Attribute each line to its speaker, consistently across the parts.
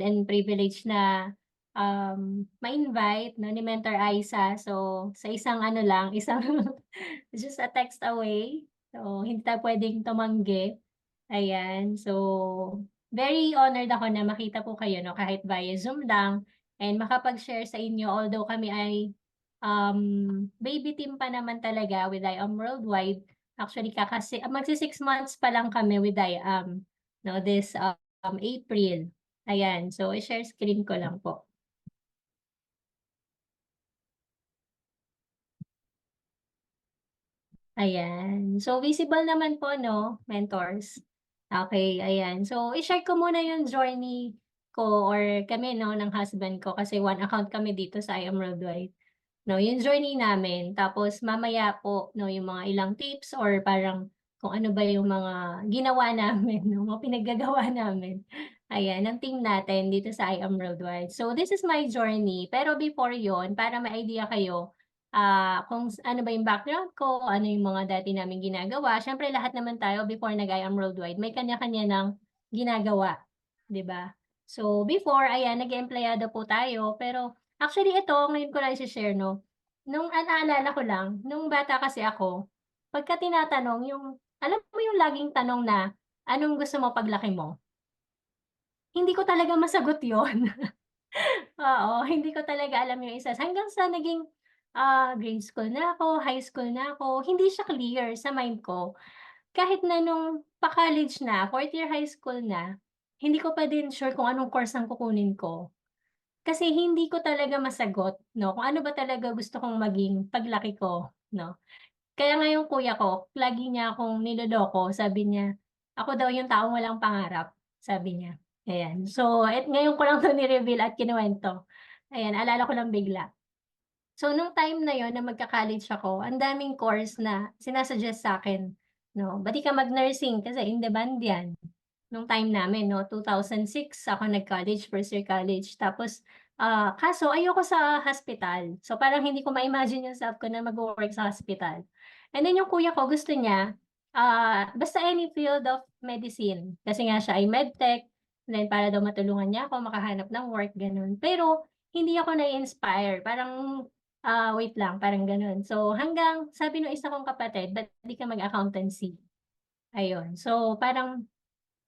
Speaker 1: and privileged na ma-invite no, ni Mentor Aiza. So, sa isang ano lang, isang just a text away. So, hindi tayo pwedeng tumanggi. Ayan. So, very honored ako na makita po kayo, no, kahit via Zoom lang and makapag-share sa inyo. Although kami ay baby team pa naman talaga with IAM Worldwide. Actually, magsi 6 months pa lang kami with IAM, no, this April. Ayan. So, i-share screen ko lang po. Ayan. So, visible naman po, no, mentors. Okay, ayan. So, i-share ko muna yung journey ko or kami, no, ng husband ko kasi one account kami dito sa IAM Worldwide. No, yung journey namin. Tapos, mamaya po, no, yung mga ilang tips or parang kung ano ba yung mga ginawa namin, no, mga pinaggagawa namin. Ayan, ng team natin dito sa IAM Worldwide. So, this is my journey. Pero before yon para may idea kayo, kung ano ba yung background ko, ano yung mga dati namin ginagawa. Siyempre, lahat naman tayo before nag-IAM Worldwide, may kanya-kanya ng ginagawa, 'di ba? So, before, ayan, nag-empleyado po tayo. Pero, actually, ito, ngayon ko lang i-share, no? Nung naalala ko lang, nung bata kasi ako, pagka tinatanong, alam mo yung laging tanong na, anong gusto mo paglaki mo? Hindi ko talaga masagot yon. Oo, hindi ko talaga alam yung isa hanggang sa naging, grade school na ako, high school na ako, hindi siya clear sa mind ko. Kahit na nung pa-college na, 4th year high school na, hindi ko pa din sure kung anong course ang kukunin ko. Kasi hindi ko talaga masagot 'no, kung ano ba talaga gusto kong maging paglaki ko 'no. Kaya nga yung kuya ko, lagi niya akong niloloko, sabi niya, ako daw yung taong walang pangarap, sabi niya, ayan. So, ngayon ko lang 'to ni-reveal at kinuwento. Ayan, naalala ko lang bigla. So, nung time na yon na magka-college ako, ang daming course na sina-suggest sa'kin 'no, "Ba't di ka mag-nursing kasi in demand 'yan." Nung time namin 'no, 2006 ako nag-college, first year college. Tapos, kaso ayoko sa hospital. So, parang hindi ko ma-imagine yung self ko na magwo-work sa hospital. And then yung kuya ko gusto niya, basta any field of medicine. Kasi nga siya ay medtech, then para daw matulungan niya ako makahanap ng work, gano'n. Pero hindi ako nai-inspire, parang, wait lang, parang gano'n. So, hanggang sabi nung isa kong kapatid, "Ba't di ka mag-accountancy?" Ayun. So, parang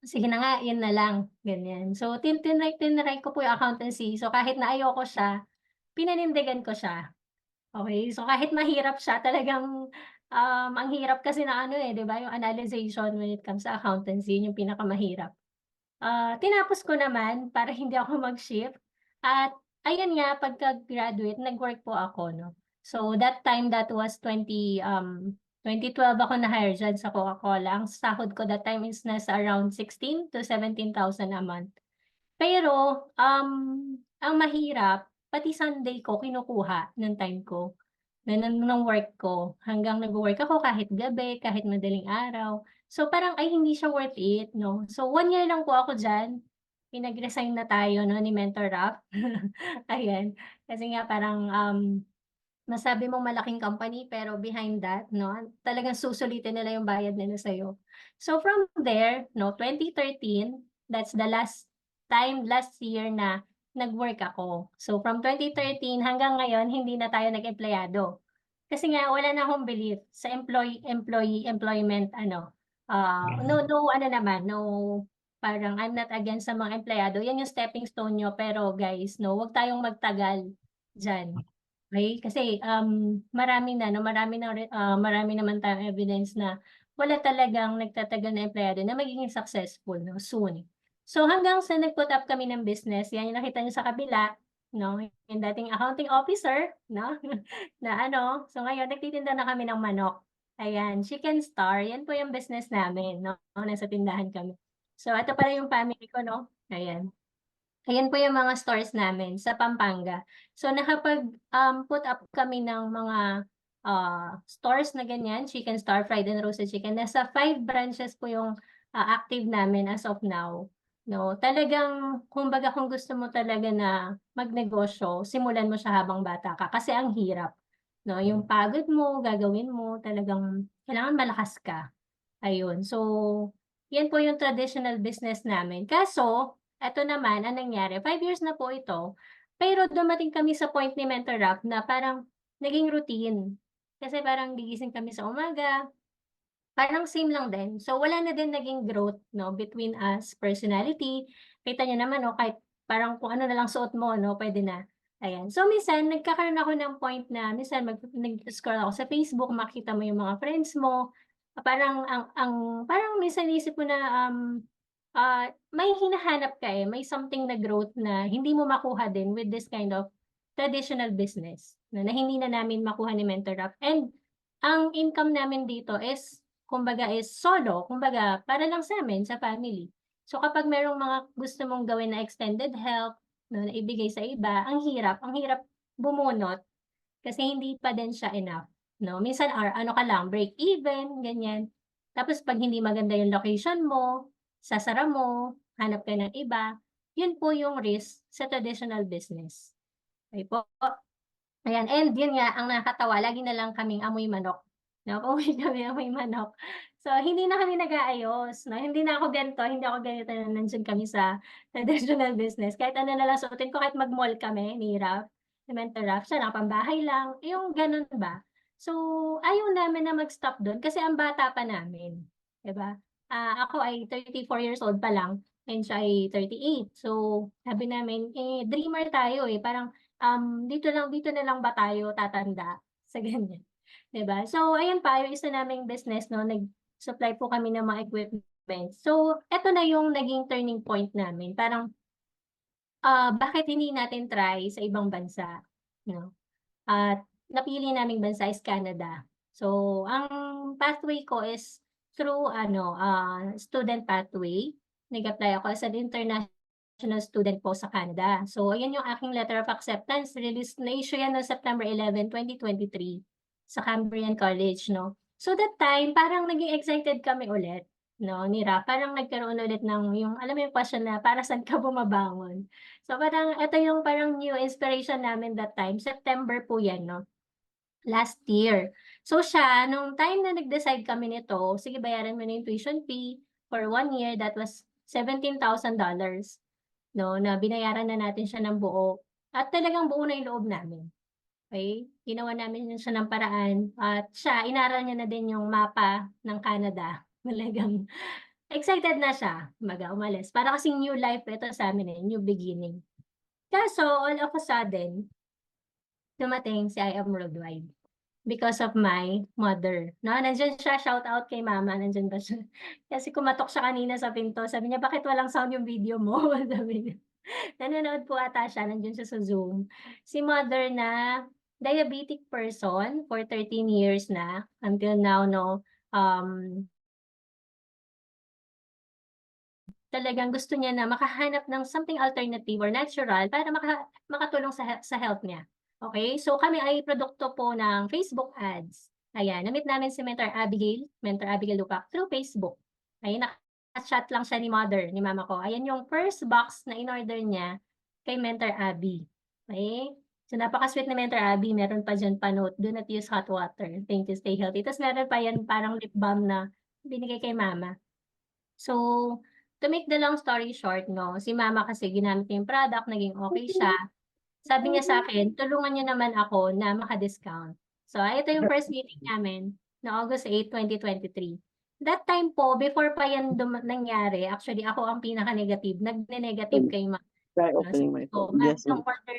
Speaker 1: sige na nga, yun na lang, ganyan. So, tinry ko po yung accountancy. So, kahit na ayoko siya, pinanindigan ko siya. Okey, so kahit mahirap siya talagang, ang hirap kasi na ano, eh, 'di ba, yung analyzation when it comes sa accountancy, yun yung pinakamahirap. Tinapos ko naman para hindi ako mag-shift at ayan nga pagka-graduate nag-work po ako 'no. So that time that was 2012 ako na-hire diyan sa Coca-Cola. Ang sahod ko that time is nasa around 16,000 to 17,000 a month. Pero, ang mahirap pati Sunday ko kinukuha ng time ko, ng work ko. Hanggang nagwo-work ako kahit gabi, kahit madaling araw. So, parang, ay hindi siya worth it 'no. So, 1 year lang po ako diyan, pinag-resign na tayo 'no ni Mentor Rap. Ayan, kasi nga parang, masabi mong malaking company pero behind that 'no, talagang susulitin nila yung bayad nila sa'yo. So from there 'no, 2013, that's the last year na nag-work ako. So from 2013 hanggang ngayon hindi na tayo nag-empleyado. Kasi nga wala na akong belief sa employment ano, no ano naman, no parang I'm not against sa mga empleyado, 'yan yung stepping stone niyo pero guys 'no, 'wag tayong magtagal diyan. Okey, kasi, marami naman tayong evidence na wala talagang nagtatagal na empleyado na magiging successful 'no, soon. So, hanggang sa nag-put up kami ng business, 'yan yung nakita niyo sa kabila 'no, yung dating accounting officer 'no, na ano, so ngayon nagtitinda na kami ng manok. Ayan, Chicken Star, 'yan po yung business namin 'no, nasa tindahan kami. So, ito pala yung family ko 'no, ayan. Ayan po yung mga stores namin sa Pampanga. So put up kami ng mga, stores na ganyan, Chicken Star, Fried and Roasted Chicken. Nasa 5 branches po yung, active namin as of now, 'no. Talagang kumbaga kung gusto mo talaga na magnegosyo, simulan mo siya habang bata ka kasi ang hirap, 'no. Yung pagod mo, gagawin mo, talagang kailangan malakas ka, ayun. So, yan po yung traditional business namin. Kaso eto naman ang nangyari, 5 years na po ito, pero dumating kami sa point ni Mentor Rap na parang naging routine. Kasi parang gigising kami sa umaga, parang same lang din. So, wala na din naging growth 'no, between us, personality. Kita niyo naman 'no, kahit parang kung ano na lang suot mo 'no, puwede na, ayan. So, minsan nagkakaroon ako ng point na minsan nag-scroll ako sa Facebook, makita mo yung mga friends mo, parang ang parang minsan iniisip mo na, may hinahanap ka, may something na growth na hindi mo makuha din with this kind of traditional business na hindi na namin makuha ni Mentor Rap. And ang income namin dito is kumbaga is solo, kumbaga para lang sa'min, sa family. So, kapag merong mga gusto mong gawin na extended help 'no, na ibigay sa iba, ang hirap bumunot kasi hindi pa din siya enough 'no. Minsan ano ka lang, break even, ganyan. Tapos 'pag hindi maganda yung location mo, sasara mo, hanap ka ng iba. Yun po yung risk sa traditional business. Okey po. Ayan, and yun nga ang nakakatawa lagi na lang kaming amoy manok, 'no, pauwi kami amoy manok. So, hindi na kami nag-aayos 'no, hindi na ako ganito, hindi ako ganito na nandiyan kami sa traditional business. Kahit ano na lang suotin ko, kahit mag-mall kami ni Ralph, ni Mentor Ralph, siya nakapambahay lang, yung gano'n ba. So, ayaw namin na mag-stop dun kasi ang bata pa namin, 'di ba? Ako ay 34 years old pa lang and siya ay 38. So, sabi namin, dreamer tayo, parang dito na lang ba tayo tatanda sa ganyan, 'di ba? So ayun pa, yung isa naming business 'no, nag-supply po kami ng mga equipment. So eto na yung naging turning point namin, parang, bakit hindi natin try sa ibang bansa, 'no? At napili naming bansa is Canada. So ang pathway ko is through ano, student pathway. Nag-apply ako as an international student po sa Canada. So ayan yung aking letter of acceptance, na-issue yan noong September 11, 2023 sa Cambrian College 'no. So that time parang naging excited kami ulit 'no, ni Ra, parang nagkaroon ulit ng yung alam mo yung question na para saan ka bumabangon. So parang eto yung parang new inspiration namin that time, September po yan 'no, last year. So siya nung time na nag-decide kami nito, sige bayaran mo na yung tuition fee for 1 year, that was $17,000 'no, na binayaran na natin siya ng buo at talagang buo na yung loob namin. Okey, ginawan namin siya ng paraan at siya inaral niya na din yung mapa ng Canada. Talagang excited na siya, kumbaga umalis. Para kasing new life ito sa'min, new beginning. Kaso all of a sudden, dumating si I Am Worldwide because of my mother 'no, nandiyan siya, shout out kay mama, nandiyan ba siya? Kasi kumatok siya kanina sa pinto, sabi niya, "Bakit walang sound yung video mo?" Sabi niya. Nanonood po ata siya, nandiyan siya sa Zoom. Si mother na diabetic person for 13 years na until now 'no, um, talagang gusto niya na makahanap ng something alternative or natural para makatulong sa health niya. Okay, so kami ay produkto po ng Facebook ads. Ayan, na-meet namin si Mentor Abigail Lupac through Facebook. Ayun, naka-chat lang siya ni mother, ni mama ko. Ayan yung first box na in-order niya kay Mentor Abby. Okay, so napaka-sweet ni Mentor Abby, meron pa diyan pa-note, "Do not use hot water. Thank you, stay healthy." Ta's meron pa yan parang lip balm na binigay kay mama. So, to make the long story short 'no, si mama kasi ginamit niya yung product, naging okey siya. Sabi niya sa'kin, tulungan niyo naman ako na maka-discount. So, ito yung first meeting namin na August 8, 2023. That time po, before pa yan nangyari, actually ako ang pinaka-negative, nagne-negative kay mama
Speaker 2: Try
Speaker 1: 'no.
Speaker 2: opening my
Speaker 1: Sabi ko,
Speaker 2: phone.
Speaker 1: "Ma,
Speaker 2: Yes,
Speaker 1: don't order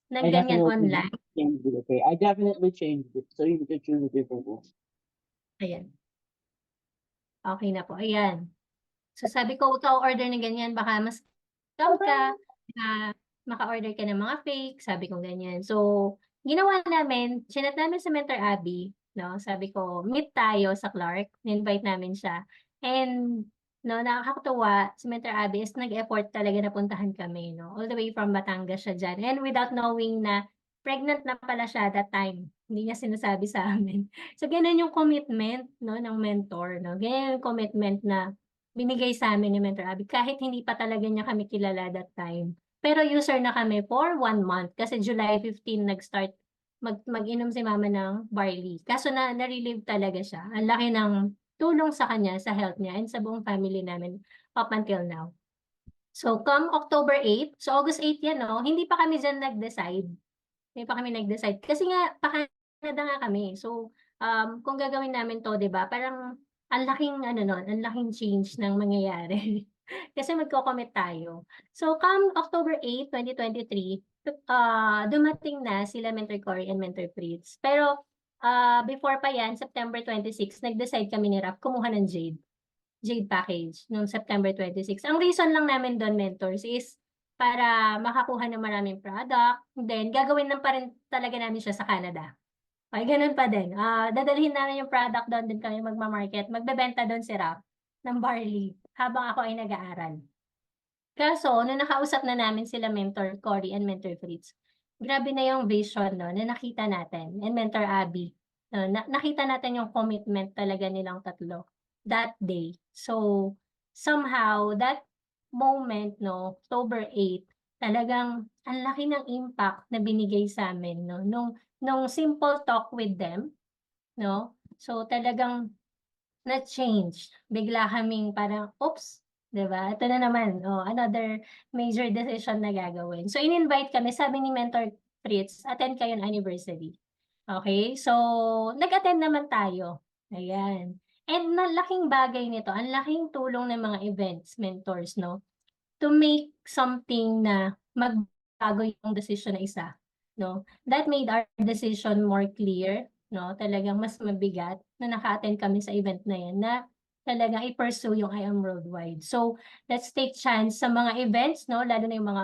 Speaker 1: ng
Speaker 2: I
Speaker 1: ganyan
Speaker 2: definitely
Speaker 1: online."
Speaker 2: changed it, okay? I definitely changed it, so you can choose a different one.
Speaker 1: Ayan, okey na po, ayan. So sabi ko, "Huwag ka order ng ganyan baka ma-scam ka, na maka-order ka ng mga fake," sabi kong ganyan. So, ginawa namin, chinat namin si Mentor Abby 'no, sabi ko, "Meet tayo sa Clark." In-invite namin siya and 'no, nakakatuwa si Mentor Abby is nag-effort talaga na puntahan kami 'no, all the way from Batangas siya diyan and without knowing na pregnant na pala siya that time, hindi niya sinasabi sa amin. So, gano'n yung commitment 'no, ng mentor 'no, ganyan yung commitment na binigay sa'min ni Mentor Abby kahit hindi pa talaga niya kami kilala that time. Pero user na kami for 1 month kasi July 15 nag-start mag-inom si mama ng barley. Kaso na-relieve talaga siya. Ang laki ng tulong sa kanya, sa health niya and sa buong family namin up until now. So, come October 8, so August 8 yan, no? Hindi pa kami dyan nag-decide. Hindi pa kami nag-decide. Kasi nga, pa-Canada nga kami. So, kung gagawin namin to, di ba? Parang, ang laking, ano nun, ang laking change ng mangyayari. Kasi magko-commit tayo. So, come October 8, 2023, dumating na sila Mentor Cory and Mentor Fritz. Pero, before pa yan, September 26, nag-decide kami ni Raf, kumuha ng Jade package noong September 26. Ang reason lang namin doon, mentors, is para makakuha ng maraming product. Then, gagawin lang pa rin talaga namin siya sa Canada. Okay, ganun pa din. Dadalhin namin yung product doon, din kami magmamarket. Magbebenta doon si Raf ng barley habang ako ay nag-aaral. Kaso, nung nakausap na namin sila Mentor Cory and Mentor Fritz, grabe na yung vision no, na nakita natin. And Mentor Abby, no, nakita natin yung commitment talaga nilang tatlo that day. So, somehow, that moment, no, October 8, talagang ang laki ng impact na binigay sa amin, no, nung simple talk with them, no. So, talagang na-change. Bigla kaming parang, oops, 'di ba? Ito na naman, another major decision na gagawin. So, in-invite kami, sabi ni Mentor Fritz, attend kayo ng anniversary. Okay? So, nag-attend naman tayo. Ayan. And laking bagay nito, ang laking tulong ng mga events, mentors, no? To make something na magbago yung decision ng isa, no? That made our decision more clear, no? Talagang mas mabigat na naka-attend kami sa event na yan na talagang i-pursue yung I Am Worldwide. So, let's take chance sa mga events, no? Lalo na yung mga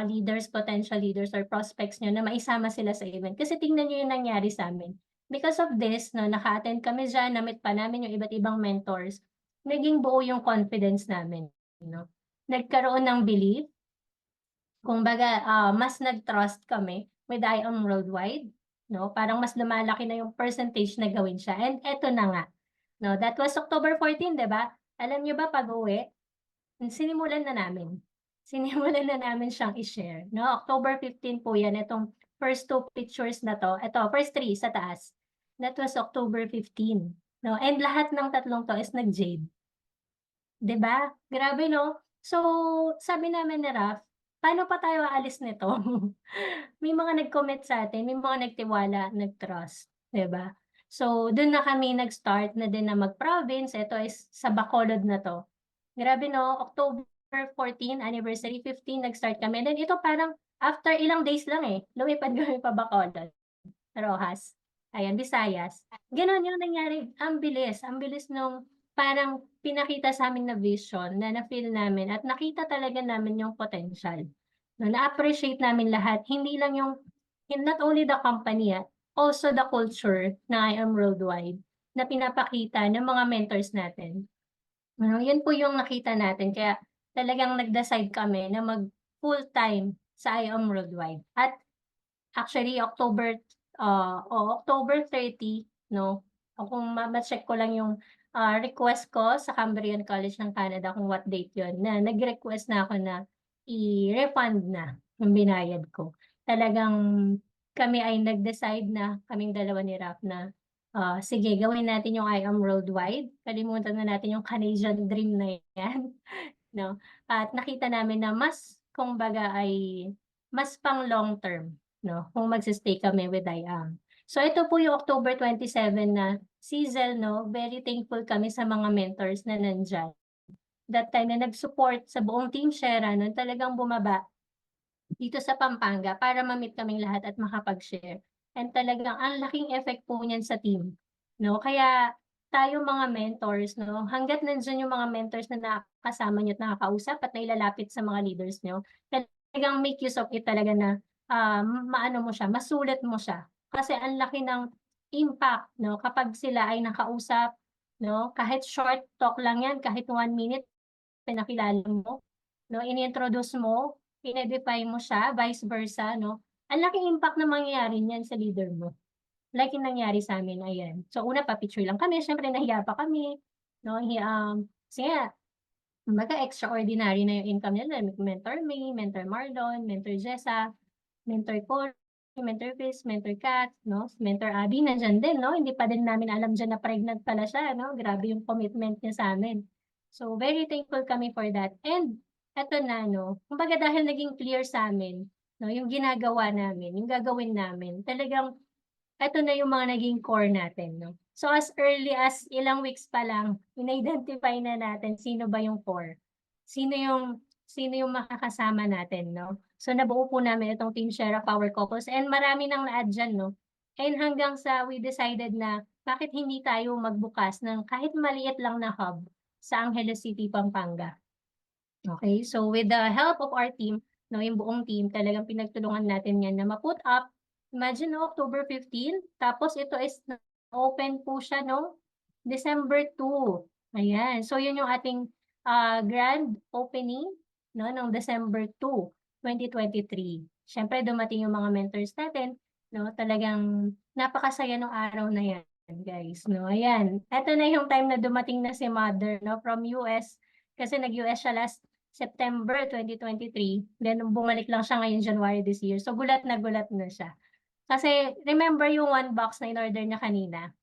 Speaker 1: leaders, potential leaders or prospects nyo na maisama sila sa event. Kasi tingnan nyo yung nangyari sa amin. Because of this, no, naka-attend kami dyan, na-meet pa namin yung iba't ibang mentors, naging buo yung confidence namin, no? Nagkaroon ng belief. Kumbaga, mas nag-trust kami with I Am Worldwide, no? Parang mas lumalaki na yung percentage na gawin siya. And eto na nga, no? That was October 14, 'di ba? Alam niyo ba pag-uwi, sinimulan na namin. Sinimulan na namin siyang i-share, no? October 15 po 'yan, itong first two pictures na to. Ito, first three sa taas. That was October 15, no? And lahat ng tatlong to is nag-jade. 'Di ba? Grabe 'no? So, sabi namin ni Raf, paano pa tayo aalis nito? May mga nag-commit sa'tin, may mga nagtiwala, nag-trust, 'di ba? So, dun na kami nag-start na din na mag-province, ito is sa Bacolod na 'to. Grabe 'no, October 14, anniversary 15, nag-start kami. Then ito parang after ilang days lang, lumipad kami pa Bacolod, Rojas, ayan, Visayas. Gano'n yung nangyari, ang bilis nung parang pinakita sa'min na vision na na-feel namin at nakita talaga namin yung potential. No, na-appreciate namin lahat, hindi lang yung not only the company, also the culture na I Am Worldwide na pinapakita ng mga mentors natin. Yun po yung nakita natin kaya talagang nag-decide kami na mag full-time sa I Am Worldwide. At actually October 30, 'no, kung ma-check ko lang yung, request ko sa Cambrian College ng Canada kung what date yun, na nag-request na ako na i-refund na yung binayad ko. Talagang kami ay nag-decide na, kaming dalawa ni Raf na, sige gawin natin yung I Am Worldwide, kalimutan na natin yung Canadian dream na yan, 'no? At nakita namin na mas kumbaga ay mas pang long term, 'no, kung magse-stay kami with I-AM. So ito po yung October 27 na season, 'no, very thankful kami sa mga mentors na nandiyan. That time na nag-support sa buong Team Shera nun talagang bumaba dito sa Pampanga para ma-meet kaming lahat at makapag-share. And talagang ang laking effect po niyan sa team, 'no. Kaya tayo mga mentors, 'no, hangga't nandiyan yung mga mentors na nakakasama niyo at nakakausap at nailalapit sa mga leaders niyo, talagang make use of it talaga na, maano mo siya, masulit mo siya. Kasi ang laki ng impact, 'no, kapag sila ay nakausap, 'no, kahit short talk lang 'yan, kahit 1 minute pinakilala mo, 'no, ini-introduce mo, ine-define mo siya, vice versa, 'no. Ang laking impact na mangyayari niyan sa leader mo. Like yung nangyari sa'min, ayan. So una pa-picture lang kami, siyempre nahiya pa kami, 'no, kasi nga kumbaga extraordinary na yung income nila, Mentor May, Mentor Marlon, Mentor Jessa, Mentor Cory, Mentor Chris, Mentor Kat, 'no, Mentor Abby nandiyan din, 'no, hindi pa din namin alam diyan na pregnant pala siya, 'no, grabe yung commitment niya sa'min. So very thankful kami for that and eto na 'no, kumbaga dahil naging clear sa'min 'no, yung ginagawa namin, yung gagawin namin, talagang eto na yung mga naging core natin 'no. So, as early as ilang weeks pa lang, in-identify na natin sino ba yung core, sino yung sino yung makakasama natin 'no. So, nabuo po namin itong Team Share a Power Couples and marami nang na-add diyan 'no. And hanggang sa we decided na bakit hindi tayo magbukas ng kahit maliit lang na hub sa Angeles City, Pampanga. Okay, so with the help of our team, 'no, yung buong team talagang pinagtulungan natin 'yan na ma-put up. Imagine 'no, October 15, tapos ito is na-open po siya nung December 2. Ayan, so yun yung ating, grand opening 'no, nung December 2, 2023. Siyempre dumating yung mga mentors natin 'no, talagang napakasaya nung araw na 'yan guys 'no. Ayan, eto na yung time na dumating na si mother 'no, from US kasi nag-US siya last September 2023, then bumalik lang siya ngayon January this year. So gulat na siya. Kasi remember yung one box na in-order niya kanina,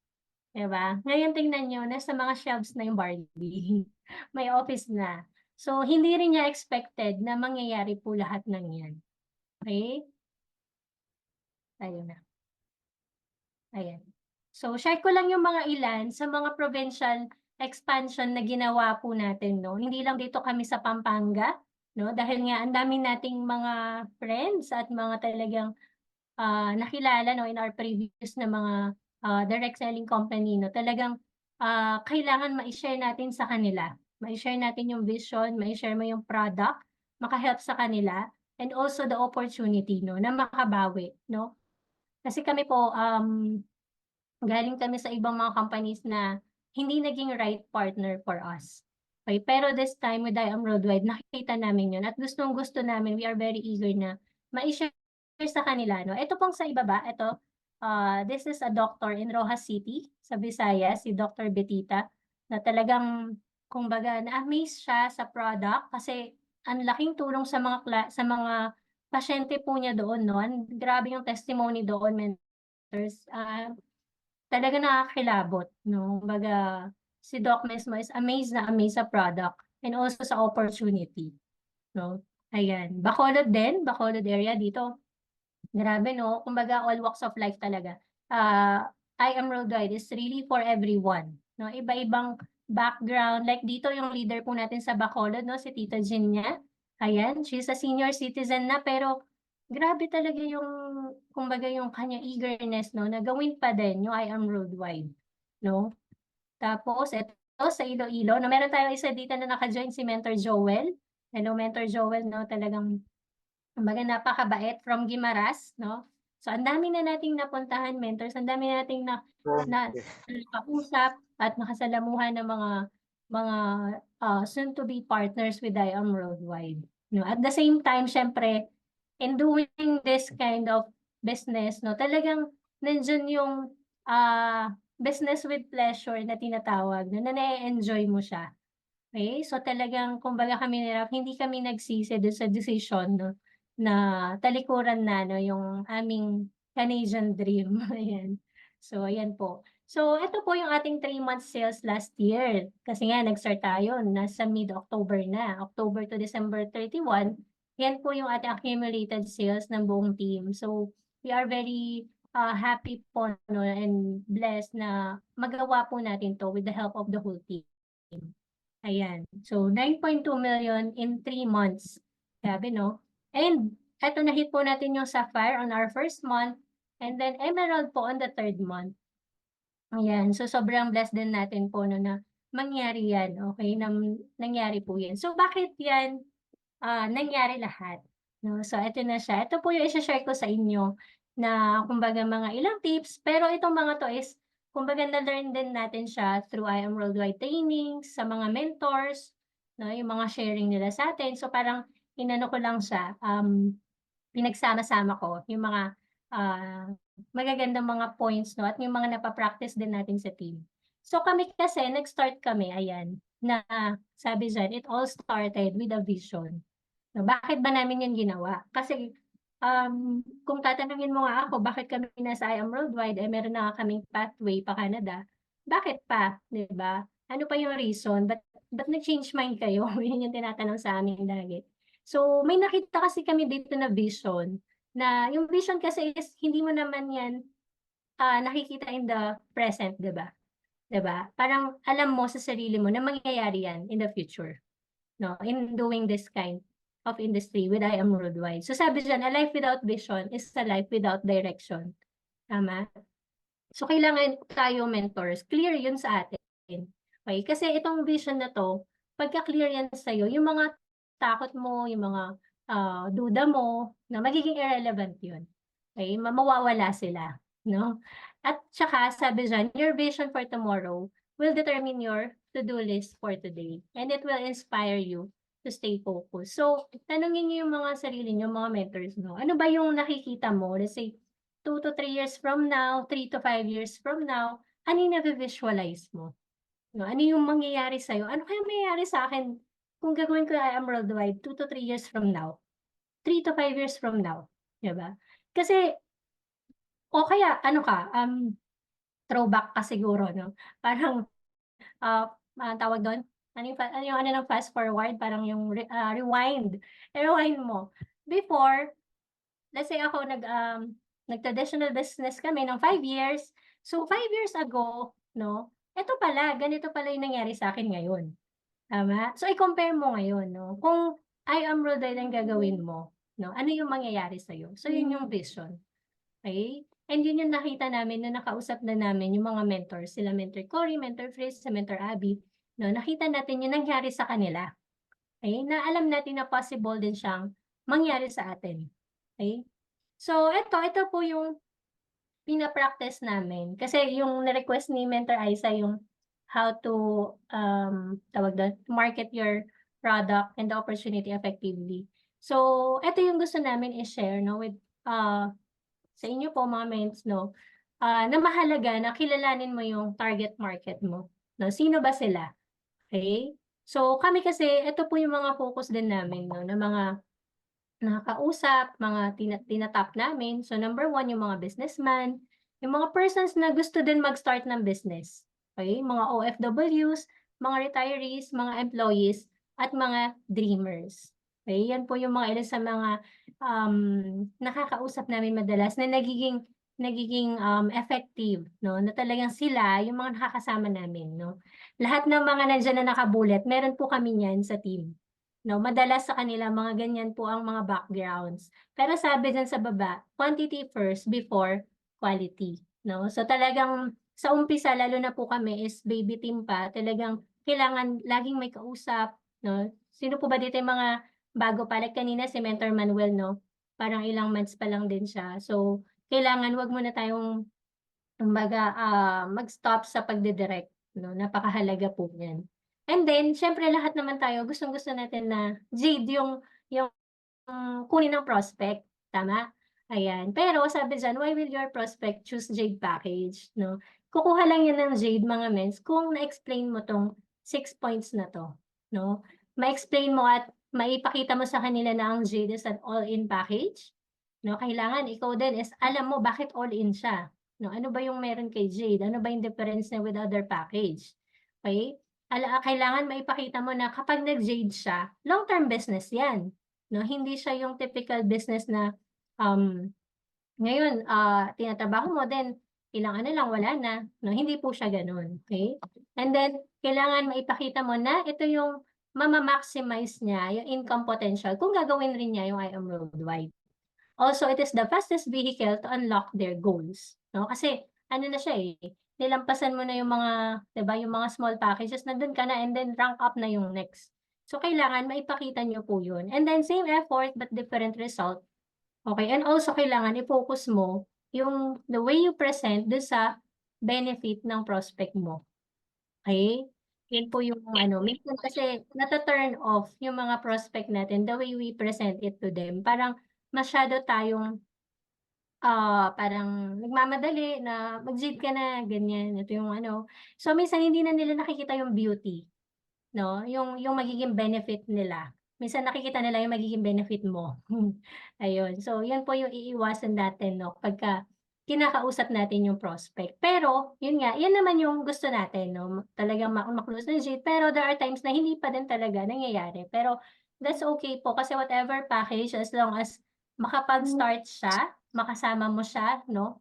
Speaker 1: 'di ba? Ngayon tingnan niyo nasa mga shelves na yung Barbie. May office na. So hindi rin niya expected na mangyayari po lahat ng 'yan. Okay? Ayun na, ayan. So share ko lang yung mga ilan sa mga provincial expansion na ginawa po natin 'no. Hindi lang dito kami sa Pampanga 'no, dahil nga ang dami nating mga friends at mga talagang, nakilala 'no in our previous na mga, direct selling company 'no. Talagang, kailangan mai-share natin sa kanila. Mai-share natin yung vision, mai-share mo yung product, maka-help sa kanila and also the opportunity 'no na makabawi 'no. Kasi kami po, galing kami sa ibang mga companies na hindi naging right partner for us. Okay, pero this time with I Am Worldwide nakikita namin 'yun at gustong-gusto namin, we are very eager na mai-share sa kanila 'no. Ito pong sa ibaba, ito, this is a doctor in Rojas City sa Visayas, si Doctor Betita, na talagang kumbaga na-amaze siya sa product kasi ang laking tulong sa mga sa mga pasyente po niya doon 'no. Grabe yung testimony doon, mentors, talagang nakakakilabot 'no. Kumbaga, si Doc mismo is amazed na amazed sa product and also sa opportunity 'no. Ayan, Bacolod din, Bacolod area dito, grabe 'no, kumbaga all walks of life talaga. I Am Worldwide is really for everyone 'no, iba-ibang background, like dito yung leader po natin sa Bacolod 'no, si Tita Jinya, ayan, she's a senior citizen na pero grabe talaga yung kumbaga yung kanyang eagerness 'no, na gawin pa din yung I Am Worldwide 'no. Tapos eto sa Iloilo 'no, meron tayong isa dito na naka-join si Mentor Joel. Hello Mentor Joel 'no, talagang kumbaga napakabait from Guimaras 'no. So ang dami na nating napuntahan mentors, ang dami nating na nakausap at nakasalamuhan ng mga, soon to be partners with I Am Worldwide 'no. At the same time siyempre, in doing this kind of business 'no, talagang nandiyan yung, business with pleasure na tinatawag 'no, na na-e-enjoy mo siya. Okay, so talagang kumbaga kami ni Ralph hindi kami nagsisi dun sa desisyon 'no, na talikuran na 'no yung aming Canadian dream, ayan. So ayan po. So ito po yung ating 3 months sales last year, kasi nga nag-start tayo nasa mid-October na, October to December 31, yan po yung ating accumulated sales ng buong team. So we are very, happy po 'no and blessed na magawa po natin 'to with the help of the whole team. Ayan. So, 9.2 million in 3 months. Grabe 'no? And eto na-hit po natin yung Sapphire on our first month and then Emerald po on the 3rd month. Ayan. So, sobrang blessed din natin po 'no na mangyari yan, okey, nangyari po yan. So, bakit yan, nangyari lahat 'no? So, eto na siya. Ito po yung ishe-share ko sa inyo na kumbaga mga ilang tips, pero itong mga 'to is kumbaga na-learn din natin siya through I Am Worldwide trainings, sa mga mentors 'no, yung mga sharing nila sa'tin. So, parang inano ko lang siya, pinagsama-sama ko yung mga, magagandang mga points 'no at yung mga napa-practice din natin sa team. So, kami kasi nag-start kami ayan, na sabi diyan, it all started with a vision. No, bakit ba namin 'yun ginawa? Kasi, kung tatanungin mo nga ako bakit kami nasa I Am Worldwide, eh, meron na nga kaming pathway pa Canada, bakit pa, 'di ba? Ano pa yung reason ba't ba't nag-change mind kayo? Yun yung tinatanong sa amin lagi. So, may nakita kasi kami dito na vision, na yung vision kasi is hindi mo naman yan nakikita in the present, 'di ba? 'Di ba? Parang alam mo sa sarili mo na mangyayari yan in the future, no? In doing this kind of industry with I Am Worldwide. So sabi diyan, a life without vision is a life without direction. Tama? So kailangan tayo mentors, clear yun sa atin. Okay? Kasi itong vision na 'to, pagka clear yan sa'yo, yung mga takot mo, yung mga duda mo, na magiging irrelevant yun. Okay? Mawawala sila, no? At tsaka sabi diyan, your vision for tomorrow will determine your to-do list for today, and it will inspire you to stay focused. So, tanungin niyo yung mga sarili niyo, mga mentors mo, ano ba yung nakikita mo? Let's say 2 to 3 years from now, 3 to 5 years from now, ano yung navi-visualize mo? No, ano yung mangyayari sa'yo? Ano kaya mangyayari sa akin kung gagawin ko yung I Am Worldwide 2 to 3 years from now, 3 to 5 years from now, 'di ba? Kasi o kaya ano ka, throwback ka siguro 'no, parang, tawag dun, ano yung ano ng fast forward, parang yung rewind, i-rewind mo. Before, let's say ako nag-traditional business kami ng 5 years. So 5 years ago 'no, eto pala, ganito pala yung nangyari sa'kin ngayon, tama? So i-compare mo ngayon 'no, kung I Am Roday ang gagawin mo 'no, ano yung mangyayari sa'yo? So yun yung vision, okey? And yun yung nakita namin nung nakausap na namin yung mga mentors, sila Mentor Cory, Mentor Fritz, si Mentor Abby 'no, nakita natin yung nangyari sa kanila, okey, na alam natin na possible din siyang mangyari sa atin, okey? So ito po yung pina-practice namin kasi yung na-request ni Mentor Aiza yung how to, tawag dun, market your product and the opportunity effectively. So ito yung gusto namin i-share 'no with, sa inyo po mga ments 'no, na mahalaga na kilalanin mo yung target market mo 'no, sino ba sila, okey? So kami kasi ito po yung mga focus din namin 'no, na mga nakakausap, mga tina-tap namin. So number one yung mga businessman, yung mga persons na gusto din mag-start ng business, okey? Mga OFWs, mga retirees, mga employees, at mga dreamers, okey? Yan po yung mga ilan sa mga, nakakausap namin madalas na nagiging, effective 'no, na talagang sila yung mga nakakasama namin 'no. Lahat ng mga nandiyan na naka-bullet meron po kami niyan sa team. 'No, madalas sa kanila mga ganyan po ang mga backgrounds. Pero sabi diyan sa baba, quantity first before quality, 'no? So talagang sa umpisa lalo na po kami is baby team pa, talagang kailangan laging may kausap, 'no? Sino po ba dito yung mga bago pa, like kanina si Mentor Manuel 'no, parang ilang months pa lang din siya. So kailangan 'wag muna tayong kumbaga, mag-stop sa pagdidirect 'no, napakahalaga po niyan. And then siyempre lahat naman tayo gustong-gusto natin na Jade yung kunin ng prospect, tama? Ayan, pero sabi diyan, why will your prospect choose Jade package 'no? Kukuha lang yan ng Jade mga mens kung na-explain mo 'tong 6 points na 'to 'no. Ma-explain mo at maipakita mo sa kanila na ang Jade is an all-in package 'no. Kailangan ikaw din is alam mo bakit all-in siya. No, ano ba yung meron kay Jade? Ano ba yung difference niya with other package? Okay? Kailangan maipakita mo na kapag nag-Jade siya, long-term business yan. No, hindi siya yung typical business na um, ngayon tinatrabaho mo then ilang ano lang wala na. No, hindi po siya ganoon. Okay? And then kailangan maipakita mo na ito yung mama-maximize niya yung income potential kung gagawin rin niya yung I Am Worldwide. Also, it is the fastest vehicle to unlock their goals, 'no? Kasi ano na siya, eh, nilampasan mo na yung mga 'di ba, yung mga small packages, nandun ka na and then rank up na yung next. So, kailangan maipakita niyo po yun and then same effort but different result, okey? And also kailangan i-focus mo yung the way you present dun sa benefit ng prospect mo, okey? Yun po yung ano, minsan kasi nata-turn off yung mga prospect natin the way we present it to them. Parang masyado tayong parang nagmamadali na mag-Jade ka na ganyan, ito yung ano. So minsan hindi na nila nakikita yung beauty, 'no, yung magiging benefit nila. Minsan nakikita nila yung magiging benefit mo. Ayun, so yun po yung iiwasan natin 'no, pagka kinakausap natin yung prospect. Pero, yun nga, yan naman yung gusto natin, no? Talagang ma-close na Jade. Pero there are times na hindi pa din talaga nangyayari. Pero, that's okay po. Kasi whatever package, as long as makapag-start siya, makasama mo siya, no?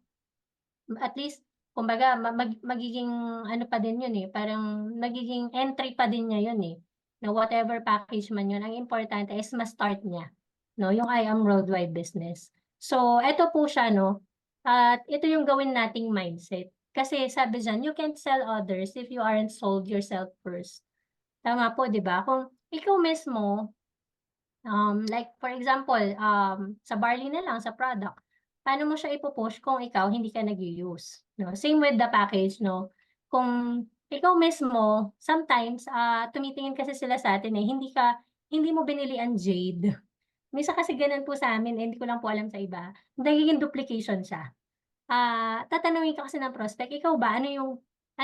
Speaker 1: At least, kumbaga, magiging ano pa din yun eh, parang magiging entry pa din niya yun eh. Na whatever package man yun, ang importante is ma-start niya, no? Yung I Am Worldwide Business. So, eto po siya, no? At ito yung gawin nating mindset. Kasi sabi dyan, you can't sell others if you aren't sold yourself first. Tama po, di ba? Kung ikaw mismo, like for example, sa barley na lang, sa product, paano mo siya ipo-push kung ikaw hindi ka nag-use, no? Same with the package, no? Kung ikaw mismo, sometimes, tumitingin kasi sila sa atin eh, hindi mo binili ang Jade. Minsan kasi ganun po sa amin, eh, hindi ko lang po alam sa iba. Nagiging duplication siya. Tatanungin ka kasi ng prospect, ikaw ba, ano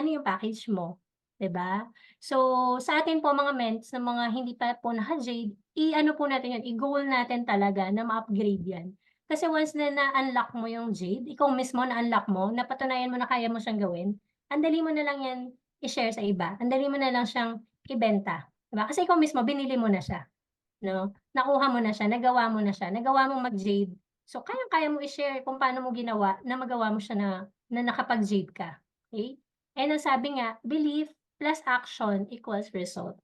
Speaker 1: yung package mo? 'Di ba? So, sa atin po mga ments na mga hindi pa po naka-Jade, i-ano po natin 'yun, i-goal natin talaga na ma-upgrade 'yan. Kasi once na na-unlock mo yung Jade, ikaw mismo na-unlock mo, napatunayan mo na kaya mo siyang gawin, ang dali mo na lang 'yan i-share sa iba. Ang dali mo na lang siyang ibenta, 'di ba? Kasi ikaw mismo binili mo na siya, 'no? Nakuha mo na siya, nagawa mo na siya, nagawa mong mag-Jade. So, kayang-kaya mo i-share kung paano mo ginawa na magawa mo siya na nakapag-Jade ka, okey? And ang sabi nga, belief plus action equals result,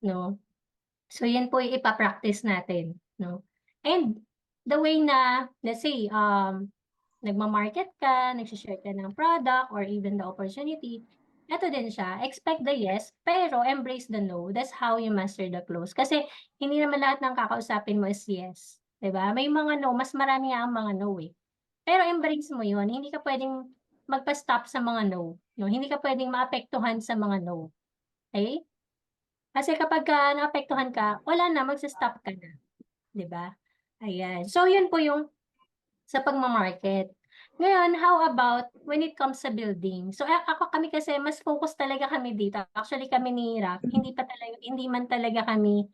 Speaker 1: 'no? So, yan po yung ipa-practice natin, no? And the way na, let's say, nagma-market ka, nagse-share ka ng product or even the opportunity, eto din siya, expect the yes, pero embrace the no. That's how you master the close. Kasi hindi naman lahat ng kakausapin mo is yes, 'di ba? May mga no, mas marami nga ang mga no, eh. Pero embrace mo 'yun, hindi ka puwedeng magpa-stop sa mga no, 'no? Hindi ka puwedeng maapektuhan sa mga no, okey? Kasi kapagka naapektuhan ka, wala na, magso-stop ka na, 'di ba? Ayan. So, 'yun po yung sa pagma-market. Ngayon, how about when it comes sa building? So, kami kasi mas focus talaga kami dito. Actually kami ni Rap, hindi man talaga kami,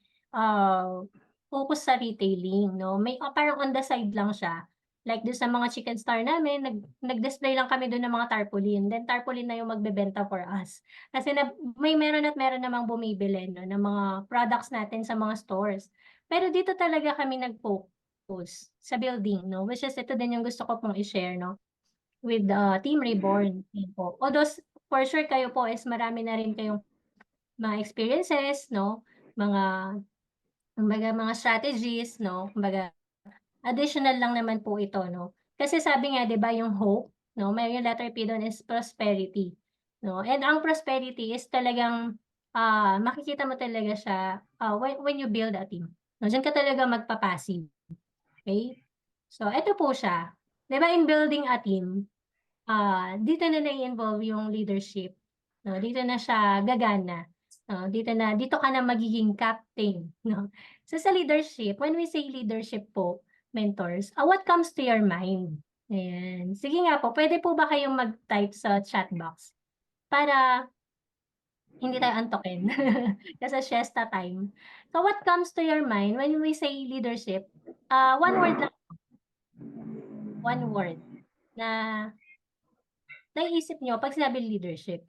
Speaker 1: focus sa retailing 'no. May parang on the side lang siya. Like dun sa mga chicken store namin, nag-display lang kami dun ng mga tarpaulin, then tarpaulin na yung magbebenta for us. Kasi meron at meron namang bumibili 'no, ng mga products natin sa mga stores. Pero dito talaga kami nag-focus sa building 'no, which is ito din yung gusto ko pong i-share 'no, with, Team Reborn, yun po. Although for sure kayo po is marami na rin kayong mga experiences 'no, mga kumbaga mga strategies 'no, kumbaga additional lang naman po ito 'no. Kasi sabi nga 'di ba yung hope 'no, may yung letter P dun is prosperity 'no, and ang prosperity is talagang, makikita mo talaga siya, when you build a team 'no, diyan ka talaga magpa-passive, okey? So eto po siya, 'di ba in building a team, dito na nai-involve yung leadership 'no, dito na siya gagana, dito ka na magiging captain 'no. So sa leadership, when we say leadership po, mentors, what comes to your mind? Ayan. Sige nga po, puwede po ba kayong mag-type sa chat box para hindi tayo antukin kasi siesta time. So what comes to your mind when we say leadership? One word lang, one word na naiisip niyo 'pag sinabing leadership.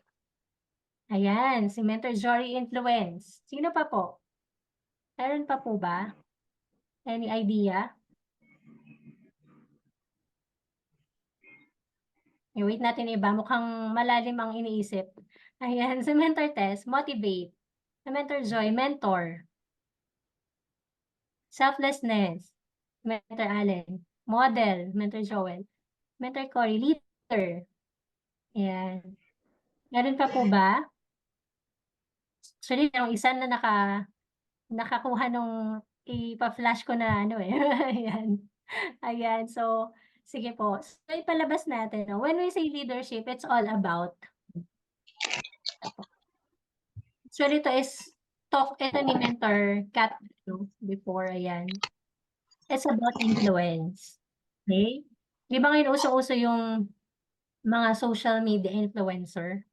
Speaker 1: Ayan, si Mentor Jory Influence. Sino pa po? Meron pa po ba? Any idea? I-wait natin iba, mukhang malalim ang iniisip. Ayan, si Mentor Tess, motivate. Si Mentor Joy, mentor. Selflessness, Mentor Allen. Model, Mentor Joel. Mentor Cory, leader. Ayan. Meron pa po ba? Actually, yung isa na nakakuha nung ipa-flash ko na ano eh. Ayan. Ayan, so sige po. So ipalabas natin 'no, when we say leadership, it's all about actually ito is ito ni Mentor Kat before, ayan. It's about influence, okey? 'Di ba ngayon usong-uso yung mga social media influencer,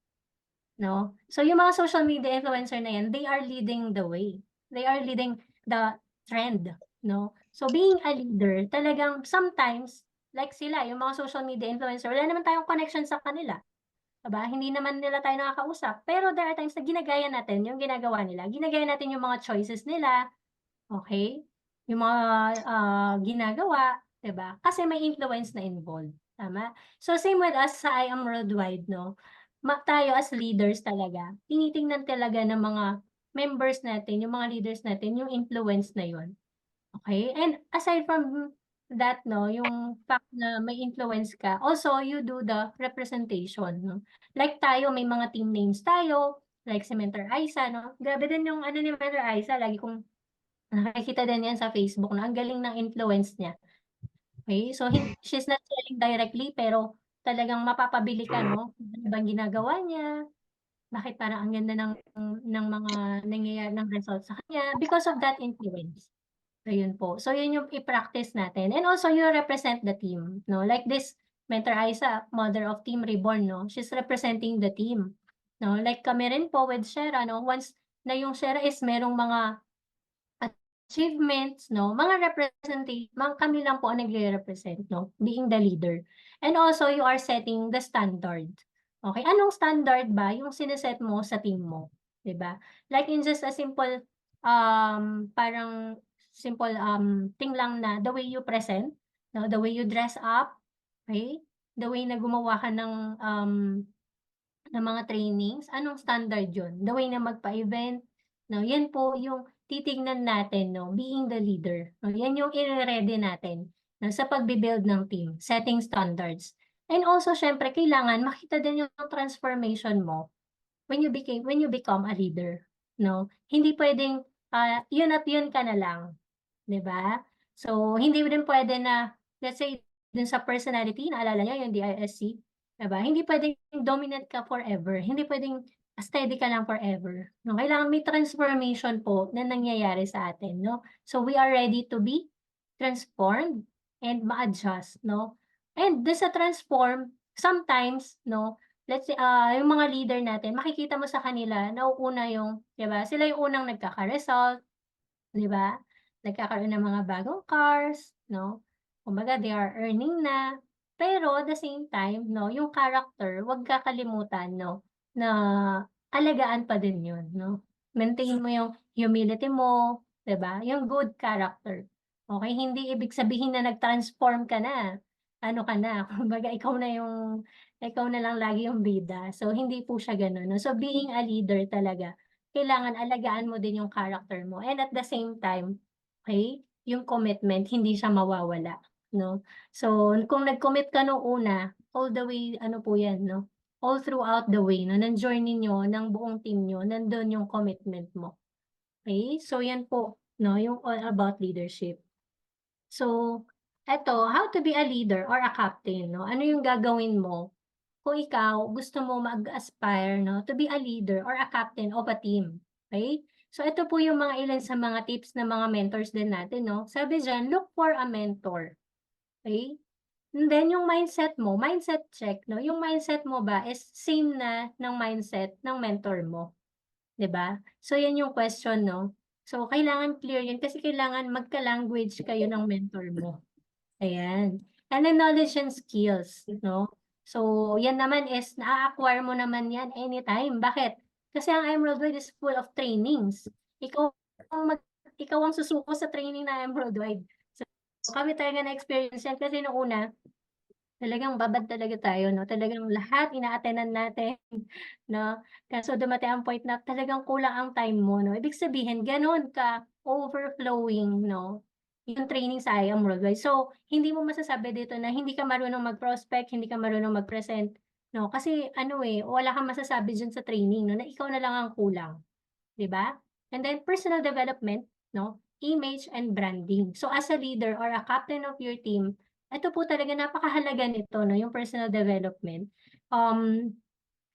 Speaker 1: 'no? So yung mga social media influencer na yan, they are leading the way. They are leading the trend, 'no? So being a leader, talagang sometimes like sila, yung mga social media influencer, wala naman tayong connection sa kanila. 'Di ba? Hindi naman nila tayo nakakausap. Pero there are times na ginagaya natin yung ginagawa nila. Ginagaya natin yung mga choices nila, okay? Yung mga, ginagawa, 'di ba? Kasi may influence na involved, tama? So, same with us sa I Am Worldwide 'no, tayo as leaders talaga, tinitingnan talaga ng mga members natin, yung mga leaders natin, yung influence na yun. Okay, and aside from that 'no, yung fact na may influence ka, also you do the representation 'no. Like tayo may mga team names tayo, like si Mentor Aiza 'no, grabe din yung ano ni Mentor Aiza, lagi kong nakikita din yan sa Facebook 'no, ang galing ng influence niya. Okay, so she's not selling directly pero talagang mapapabili ka 'no, kung ano bang ginagawa niya, bakit parang ang ganda ng mga nangyayari ng results sa kanya because of that influence. Ayun po. So yun yung i-practice natin and also you represent the team 'no, like this Mentor Aiza, mother of Team Reborn 'no, she's representing the team 'no. Like kami rin po with Shera 'no, once na yung Shera is merong mga achievements 'no, mga kami lang po ang nagre-represent 'no, being the leader. And also you are setting the standard. Okay, anong standard ba yung sine mo sa team mo, 'di ba? Like in just a simple, parang simple, thing lang na the way you present 'no, the way you dress up, okay? The way na gumawa ka ng mga trainings, anong standard yun? The way na magpa-event, 'no, yan po yung titignan natin 'no, being the leader, 'no, yan yung ire-ready natin 'no, sa pagbi-build ng team, setting standards. And also siyempre kailangan makita din yung transformation mo when you become a leader, 'no. Hindi puwedeng, yun at yun ka na lang. 'Di ba? So, hindi din puwede na let's say dun sa personality naalala niyo yung DISC, 'di ba? Hindi puwedeng dominant ka forever, hindi puwedeng steady ka lang forever, 'no? Kailangan may transformation po na nangyayari sa atin, 'no? So, we are ready to be transformed and ma-adjust, 'no? And dun sa transform, sometimes, 'no, let's say, yung mga leader natin makikita mo sa kanila nauuna yung 'di ba, sila yung unang nagkaka-result, 'di ba? Nagkakaroon ng mga bagong cars, 'no? Kumbaga they are earning na. Pero at the same time 'no, yung character 'wag kakalimutan 'no, na alagaan pa din yun 'no. Maintain mo yung humility mo, 'di ba? Yung good character. Okey, hindi ibig sabihin na nag-transform ka na, ano ka na, kumbaga ikaw na lang lagi yung bida. So, hindi po siya gano'n 'no. So, being a leader talaga kailangan alagaan mo din yung character mo and at the same time, okey, yung commitment hindi siya mawawala, 'no. So, kung nag-commit ka nung una, all the way ano po 'yan 'no, all throughout the way 'no, ng journey niyo, ng buong team niyo, nandun yung commitment mo, okey? So, 'yan po 'no, yung all about leadership. So, eto, how to be a leader or a captain 'no, ano yung gagawin mo kung ikaw gusto mo mag-aspire 'no, to be a leader or a captain of a team, okay? So ito po yung mga ilan sa mga tips ng mga mentors din natin 'no. Sabi diyan, look for a mentor, okay? And then yung mindset mo, mindset check 'no, yung mindset mo ba is same na ng mindset ng mentor mo, 'di ba? So yan yung question 'no. So kailangan clear yun kasi kailangan magka-language kayo ng mentor mo. Ayan. And then knowledge and skills, 'no? So, yan naman is naa-acquire mo naman yan anytime. Bakit? Kasi ang Emerald Wide is full of trainings. Ikaw ang mag ikaw ang susuko sa training ng Emerald Wide. So, kami talaga na-experience yan kasi nung una, talagang babad talaga tayo 'no, talagang lahat ina-attenan natin 'no. Kaso dumating ang point na talagang kulang ang time mo 'no. Ibig sabihin gano'n ka-overflowing 'no, yung training sa I Am Worldwide. So, hindi mo masasabi dito na hindi ka marunong mag-prospect, hindi ka marunong mag-present 'no, kasi ano, eh, wala kang masasabi diyan sa training 'no, na ikaw na lang ang kulang, 'di ba? And then personal development 'no, image and branding. So, as a leader or a captain of your team, ito po talaga napakahalaga nito 'no, yung personal development. Um,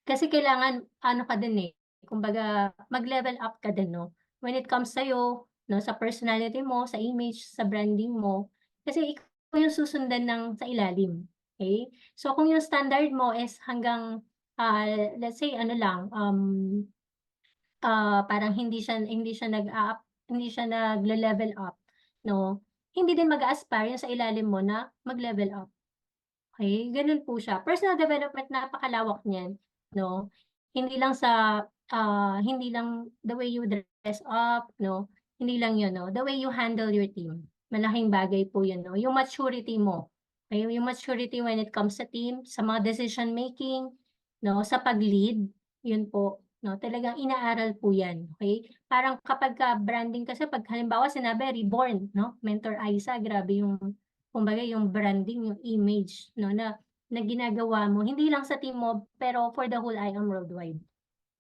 Speaker 1: Kasi kailangan ano ka din, eh, kumbaga mag-level up ka din 'no, when it comes sa'yo 'no, sa personality mo, sa image, sa branding mo. Kasi ikaw yung susundan ng sa ilalim, okey? So kung yung standard mo is hanggang, let's say ano lang, parang hindi siya nagle-level up 'no, hindi din mag-a-aspire yung sa ilalim mo na mag-level up. Okay, ganun po siya. Personal development, napakalawak niyan, 'no? Hindi lang sa, hindi lang the way you dress up, 'no? Hindi lang 'yun, 'no? The way you handle your team, malaking bagay po 'yun, 'no? Yung maturity mo, okay? Yung maturity when it comes sa team, sa mga decision making, 'no, sa pag-lead, 'yun po, 'no? Talagang inaaral po 'yan, okay? Parang kapagka branding kasi 'pag halimbawa sinabi Reborn, 'no, Mentor Aiza, grabe yung kumbaga yung branding, yung image 'no, na ginagawa mo hindi lang sa team mo, pero for the whole IAM Worldwide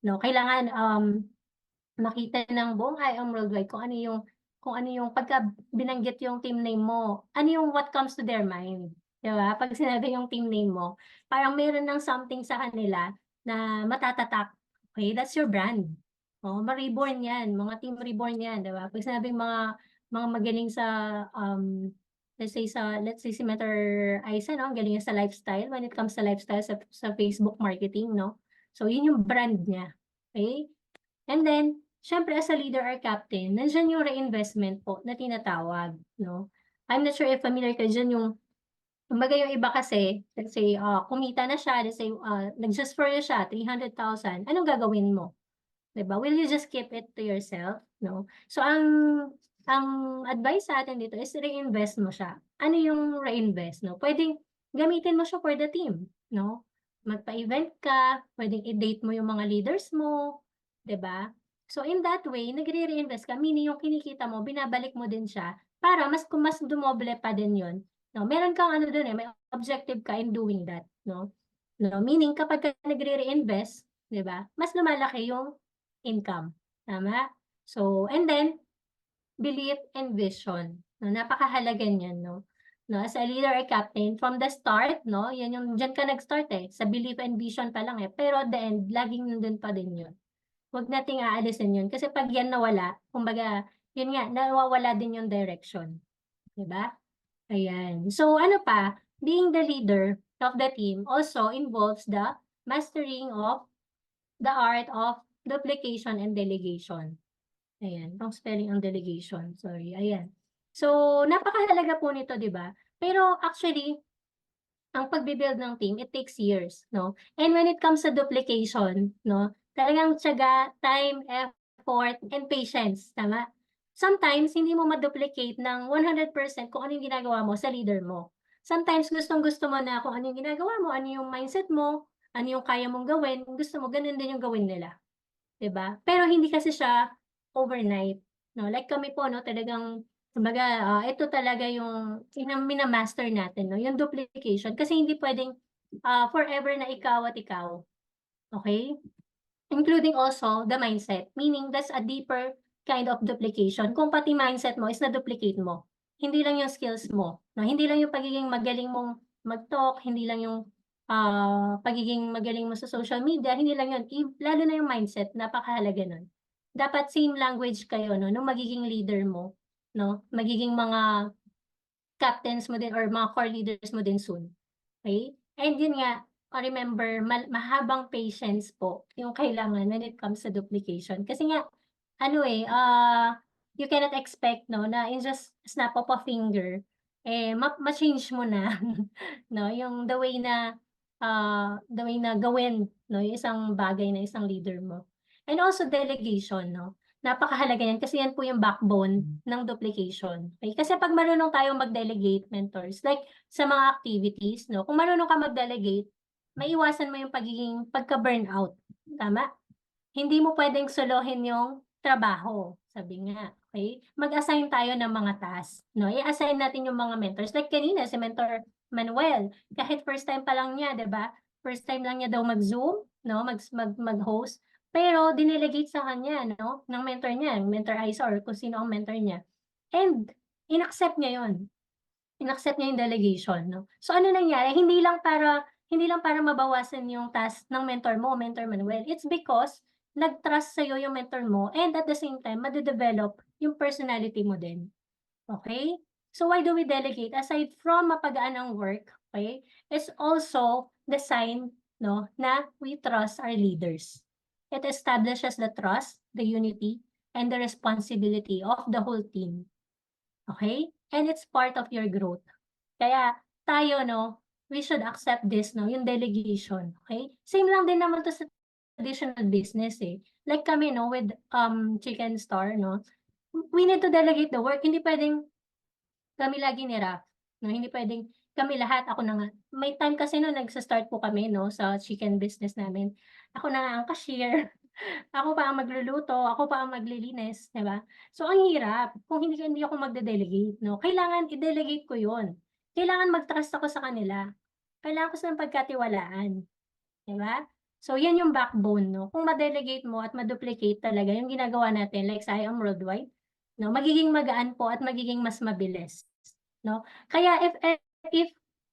Speaker 1: 'no. Kailangan, makita ng buong IAM Worldwide kung ano yung pagka binanggit yung team name mo, ano yung what comes to their mind, 'di ba? 'Pag sinabi yung team name mo, parang meron ng something sa kanila na matatatak, okay, that's your brand. Oo, ma-reborn 'yan, mga team reborn 'yan, 'di ba? 'Pag sinabing mga magaling sa, let's say si Mentor Aiza 'no, ang galing niya sa lifestyle, when it comes sa lifestyle sa Facebook marketing 'no. So yun yung brand niya, okay? And then, siyempre as a leader or captain, nandiyan yung reinvestment po na tinatawag, 'no? I'm not sure if familiar kayo diyan yung kumbaga yung iba kasi, let's say, kumita na siya, let's say, nag-just for you siya, 300,000, anong gagawin mo? 'Di ba? Will you just keep it to yourself, 'no? So ang advice sa atin dito is reinvest mo siya. Ano yung reinvest, 'no? Puwedeng gamitin mo siya for the team, 'no? Magpa-event ka, puwedeng i-date mo yung mga leaders mo, 'di ba? So in that way, nagre-reinvest ka, meaning yung kinikita mo binabalik mo din siya para mas dumoble pa din yun, 'no? Meron kang ano dun, may objective ka in doing that, 'no? Meaning kapagka nagre-reinvest, 'di ba, mas lumalaki yung income, tama? So, and then belief and vision, 'no, napakahalaga niyan, 'no? As a leader or captain from the start, 'no, 'yan yung diyan ka nag-start, eh, sa belief and vision pa lang, eh, pero at the end laging nandun pa din yun. Huwag nating aalisin yun kasi 'pag yan nawala, kumbaga yun nga, nawawala din yung direction, 'di ba? Ayan. So ano pa, being the leader of the team also involves the mastering of the art of duplication and delegation. Ayan, wrong spelling ang delegation, sorry, ayan. So, napakahalaga po nito, 'di ba? Pero actually, ang pagbi-build ng team, it takes years, 'no? And when it comes sa duplication, 'no, talagang tiyaga, time, effort, and patience, tama? Sometimes hindi mo ma-duplicate ng 100% kung ano yung ginagawa mo sa leader mo. Sometimes gustong-gusto mo na kung ano yung ginagawa mo, ano yung mindset mo, ano yung kaya mong gawin, gusto mo gano'n din yung gawin nila. 'Di ba? Pero hindi kasi siya overnight, 'no? Like kami po 'no, talagang kumbaga, ito talaga yung mina-master natin 'no, yung duplication kasi hindi puwedeng, forever na ikaw at ikaw, okey? Including also the mindset, meaning that's a deeper kind of duplication kung pati mindset mo is na-duplicate mo. Hindi lang yung skills mo, 'no, hindi lang yung pagiging magaling mong mag-talk, hindi lang yung, pagiging magaling mo sa social media, hindi lang yun, lalo na yung mindset, napakahalaga nun. Dapat same language kayo 'no, nung magiging leader mo, 'no, magiging mga captains mo din or mga core leaders mo din soon, okey? And yun nga, remember mahabang patience po yung kailangan when it comes sa duplication. Kasi nga ano, eh, you cannot expect 'no, na in just snap of a finger, eh, ma-change mo na 'no, yung the way na gawin 'no, yung isang bagay na isang leader mo. And also delegation 'no, napakahalaga niyan kasi yan po yung backbone ng duplication, okey? Kasi 'pag marunong tayong mag-delegate, mentors, like sa mga activities 'no, kung marunong ka mag-delegate, maiiwasan mo yung pagiging pagka-burnout, tama? Hindi mo puwedeng solohin yung trabaho, sabi nga, okey? Mag-assign tayo ng mga task 'no, i-assign natin yung mga mentors, like kanina si Mentor Manuel, kahit first time pa lang niya, 'di ba? First time lang niya daw mag-Zoom 'no, mag-host, pero dinelegate sa kanya 'no, ng mentor niya, Mentor Aiza or kung sino ang mentor niya. And inaccept niya yun. Inaccept niya yung delegation 'no. So ano nangyari, hindi lang para mabawasan yung task ng mentor mo, Mentor Manuel, it's because nag-trust sa'yo yung mentor mo and at the same time made-develop yung personality mo din, okey? So why do we delegate? Aside from mapagaan ang work, okey, it's also the sign 'no, na we trust our leaders. It establishes the trust, the unity, and the responsibility of the whole team, okey? And it's part of your growth. Kaya tayo 'no, we should accept this, no, yung delegation, okay? Same lang din naman 'to sa traditional business, eh. Like kami, no, with, Chicken Store, no, we need to delegate the work. Hindi puwedeng kami lagi ni Raf, 'no, hindi puwedeng kami lahat, ako na nga. May time kasi no'n nagsa-start po kami, 'no, sa chicken business namin. Ako na nga ang cashier, ako pa ang magluluto, ako pa ang maglilinis, 'di ba? So, ang hirap kung hindi ako magde-delegate, 'no. Kailangan i-delegate ko 'yun. Kailangan mag-trust ako sa kanila. Kailangan ko silang pagkatiwalaan, 'di ba? So, 'yan yung backbone, 'no. Kung ma-delegate mo at ma-duplicate talaga yung ginagawa natin like sa I Am Worldwide, 'no, magiging magaan po at magiging mas mabilis, 'no. Kaya if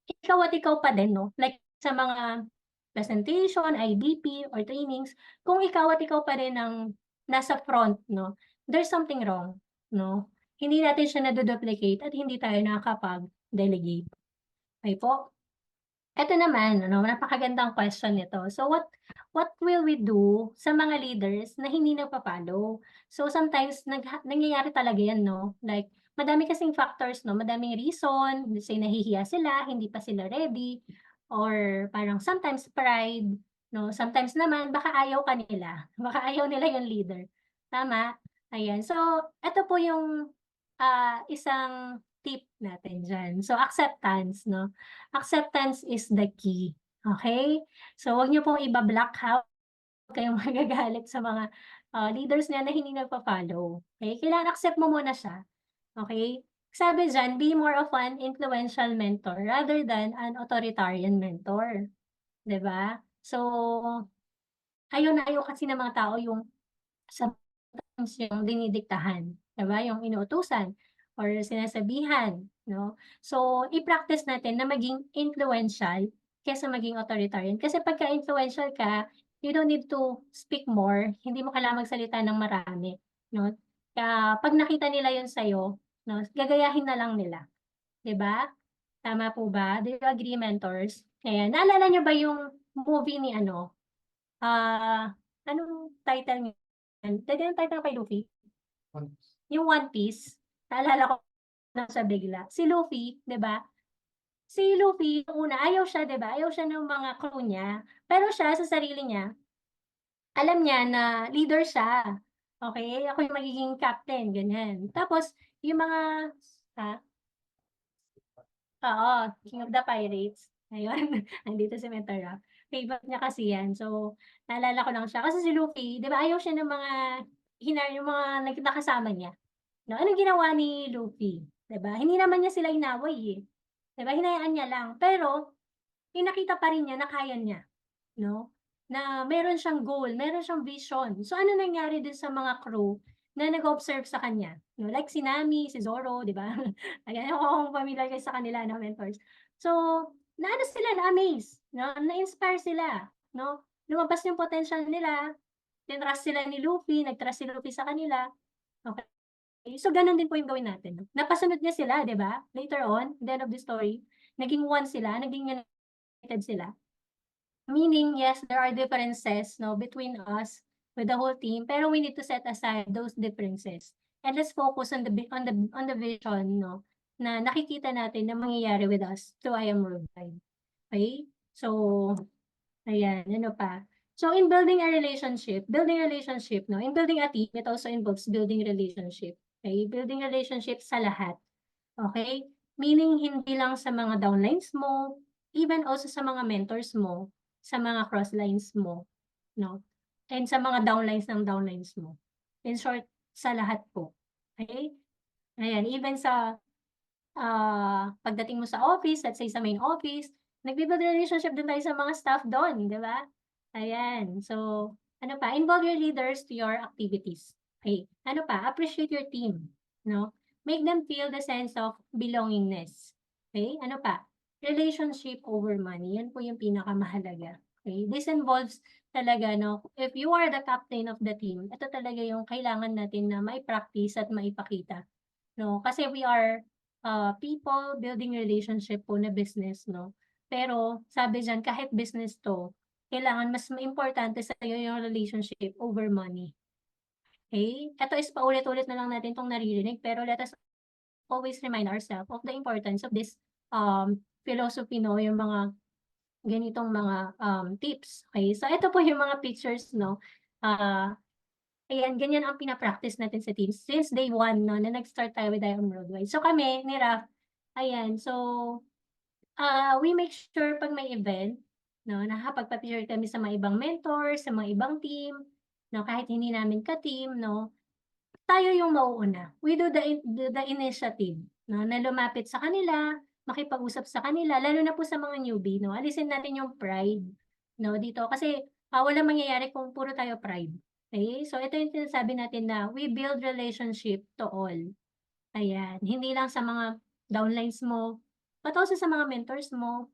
Speaker 1: ikaw pa din, 'no, like sa mga presentation, IDP or trainings, kung ikaw pa rin ang nasa front, 'no, there's something wrong, 'no. Hindi natin siya nadu-duplicate at hindi tayo nakakapag-delegate, okey po? Eto naman ano, napakagandang question nito. So what will we do sa mga leaders na hindi nagfa-follow? So sometimes nangyayari talaga 'yan 'no, like madami kasing factors 'no, madaming reason, let's say nahihiya sila, hindi pa sila ready, or parang sometimes pride 'no, sometimes naman baka ayaw ka nila, baka ayaw nila yung leader, tama? Ayan, so eto po yung, isang tip natin diyan. So acceptance 'no. Acceptance is the key, okay? So, wag niyo pong iba-block ha, huwag kayong magagalit sa mga, leaders niyo na hindi nagfo-follow, okay? Kailangan accept mo muna siya, okay? Sabi diyan, "Be more of an influential mentor rather than an authoritarian mentor." 'Di ba? So, ayaw na ayaw kasi ng mga tao yung sometimes yung dinidiktahan, 'di ba, yung inuutusan or sinasabihan, 'no? So, i-practice natin na maging influential kaysa maging authoritarian. Kasi pagka-influential ka, you don't need to speak more, hindi mo kailangang magsalita ng marami, 'no? Kaya 'pag nakita nila yun sa'yo, 'no, gagayahin na lang nila, 'di ba? Tama po ba? Do you agree, mentors? Ayan, naalala niyo ba yung movie ni ano, anong title niyan? Puwede yung title kay Luffy? Yung One Piece, naalala ko lang siya bigla. Si Luffy, 'di ba? Si Luffy nung una ayaw siya, 'di ba? Ayaw siya ng mga crew niya, pero siya sa sarili niya, alam niya na leader siya. Okey, ako yung magiging captain, ganyan. Tapos yung mga ha? Oo, King of the Pirates, ayun. Nandito si Mentor Rock. Favorite niya kasi 'yan. So, naalala ko lang siya kasi si Luffy, 'di ba, ayaw siya ng mga yung mga nakasama niya. 'No, anong ginawa ni Luffy, 'di ba? Hindi naman niya sila inaway, eh, 'di ba? Hinayaan niya lang. Pero pinakita pa rin niya na kaya niya, 'no? Na meron siyang goal, meron siyang vision. So, ano nangyari dun sa mga crew na nag-observe sa kanya, 'no? Like si Nami, si Zoro, 'di ba? Ayan, ewan ko kung familiar kayo sa kanila na mentors. So, naano sila, na-amaze, 'no? Na-inspire sila, 'no? Lumabas yung potential nila, tinrust sila ni Luffy, nag-trust si Luffy sa kanila, okey. So, gano'n din po yung gawin natin 'no. Napasunod niya sila, 'di ba? Later on, the end of the story, naging one sila, naging united sila. Meaning, yes, there are differences 'no, between us with the whole team, pero we need to set aside those differences. And let's focus on the vision 'no, na nakikita natin na mangyayari with us through I Am Worldwide. Okay? So, ayan, ano pa? So, in building relationship 'no, in building a team, it also involves building relationship, okay? Building relationship sa lahat, okay? Meaning hindi lang sa mga downlines mo, even also sa mga mentors mo, sa mga crosslines mo, 'no? And sa mga downlines mo. In short, sa lahat po, okay? Ayan, even sa pagdating mo sa office, let's say sa main office, nagbi-build relationship din tayo sa mga staff do'n, 'di ba? Ayan, so ano pa, involve your leaders to your activities. Okay, ano pa, appreciate your team, 'no? Make them feel the sense of belongingness. Okay, ano pa, relationship over money, 'yan po yung pinakamahalaga. Okay, this involves talaga 'no, if you are the captain of the team, ito talaga yung kailangan natin na mai-practice at maipakita, 'no? Kasi we are people building relationship po na business 'no. Pero sabi diyan kahit business 'to, kailangan mas importante sa'yo yung relationship over money, okay? Eto is paulit-ulit na lang natin 'tong naririnig pero let us always remind ourselves of the importance of this, philosophy, no, yung mga ganitong mga tips. Okay, so ito po yung mga pictures, no. Ayan, ganyan ang pina-practice natin sa teams since day one, no, na nag-start tayo with IOM Worldwide. So kami ni Raf, ayan, so we make sure 'pag may event, 'no, nakakapagpa-picture kami sa mga ibang mentors, sa mga ibang team, 'no, kahit hindi namin ka-team, 'no, tayo yung mauuna. We do the initiative, 'no, na lumapit sa kanila, makipag-usap sa kanila, lalo na po sa mga newbie, 'no. Alisin natin yung pride, 'no, dito kasi, walang mangyayari kung puro tayo pride, okey? So ito yung sinasabi natin na we build relationship to all. Ayan, hindi lang sa mga downlines mo, but also sa mga mentors mo,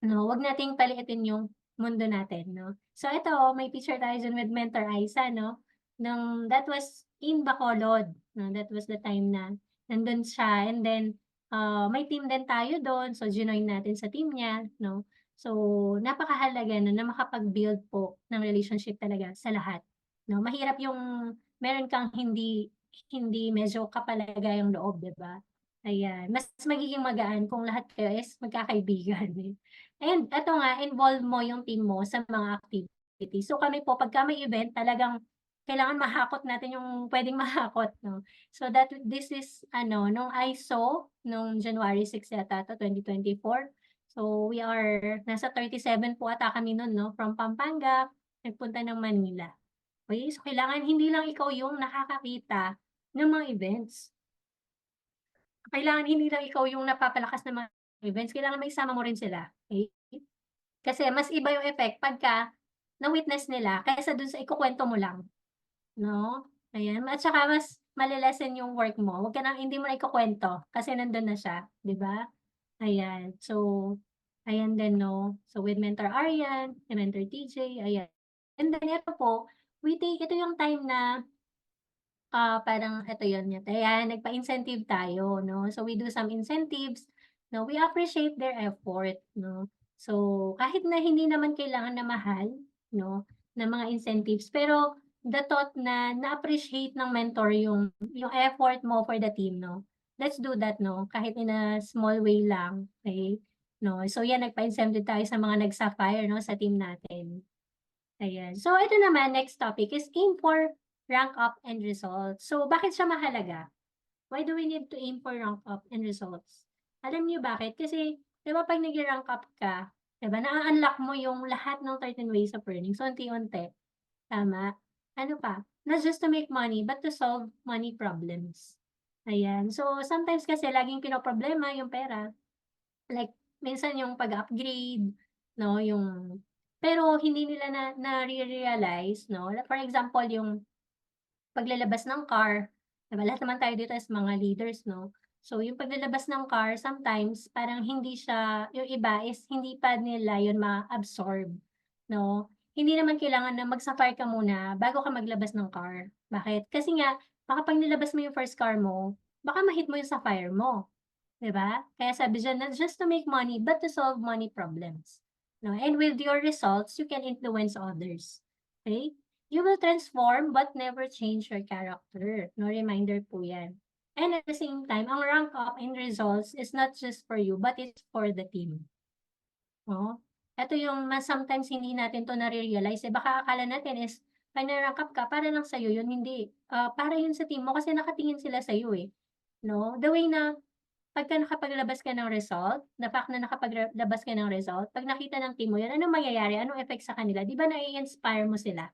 Speaker 1: 'no, wag nating paliitin yung mundo natin, 'no. So ito, may picture tayo diyan with Mentor Aiza, 'no, that was in Bacolod, 'no, that was the time na nandun siya and then, may team din tayo dun, so jinoin natin sa team niya, 'no. So napakahalaga nun na makapag-build po ng relationship talaga sa lahat, 'no. Mahirap yung meron kang hindi hindi medyo kapalagayang loob, 'di ba? Ayan, mas magiging magaan kung lahat kayo is magkakaibigan, eh. And eto nga, involve mo yung team mo sa mga activities. So kami po pagka may event talagang kailangan mahakot natin yung puwedeng mahakot, 'no. So this is ano, nung I saw nung January 6 yata 'to, 2024. So we are nasa 37 po ata kami nun 'no, from Pampanga nagpunta ng Manila. Okey, so kailangan hindi lang ikaw yung nakakakita ng mga events. Kailangan hindi lang ikaw yung napapalakas ng mga events, kailangan maisama mo rin sila, okey? Kasi mas iba yung effect pagka na-witness nila kaysa dun sa ikukuwento mo lang, 'no? Ayan, at saka mas male-lessen yung work mo, wag ka ng hindi mo na ikukuwento kasi nandun na siya, 'di ba? Ayan, so ayan din 'no, so with Mentor Aryan, and Mentor TJ, ayan. And then ito po, ito yung time na parang eto yun yun, ayan nagpa-incentive tayo 'no. So we do some incentives, 'no, we appreciate their effort 'no. So kahit na hindi naman kailangan na mahal 'no, na mga incentives, pero the thought na na-appreciate ng mentor yung effort mo for the team 'no. Let's do that 'no, kahit in a small way lang, okey, 'no. So yan nagpa-incentive tayo sa mga nag-Sapphire 'no, sa team natin. Ayan. So ito naman, next topic is aim for rank up and results. So bakit siya mahalaga? Why do we need to aim for rank up and results? Alam niyo bakit? Kasi 'di ba 'pag nag-rank up ka, 'di ba naa-unlock mo yung lahat ng 13 ways of earning. So unti-unti, tama? Ano pa? Not just to make money, but to solve money problems. Ayan. So sometimes kasi laging pinoproblema yung pera. Like, minsan yung pag-upgrade, 'no, yung pero hindi nila nare-realize, 'no, for example, yung paglalabas ng car, 'di ba, lahat naman tayo dito is mga leaders, 'no. So, yung paglalabas ng car sometimes parang hindi siya yung iba is hindi pa nila yun ma-absorb, 'no. Hindi naman kailangan na mag-Sapphire ka muna bago ka maglabas ng car. Bakit? Kasi nga baka 'pag nilabas mo yung first car mo, baka ma-hit mo yung Sapphire mo. 'Di ba? Kaya sabi diyan, not just to make money, but to solve money problems. No? And with your results, you can influence others. Okay? You will transform but never change your character. No reminder po yan. And at the same time, ang rank up in results is not just for you, but it's for the team. No? Ito yung sometimes hindi natin to nare-realize. Eh, baka akala natin is, pag na-rank up ka, para lang sa'yo yun. Hindi. Para yun sa team mo kasi nakatingin sila sa'yo eh. No? The way na pagka nakapaglabas ka ng result, the fact na nakapaglabas ka ng result, 'pag nakita ng team mo 'yun, anong mangyayari, anong effect sa kanila, 'di ba nai-inspire mo sila?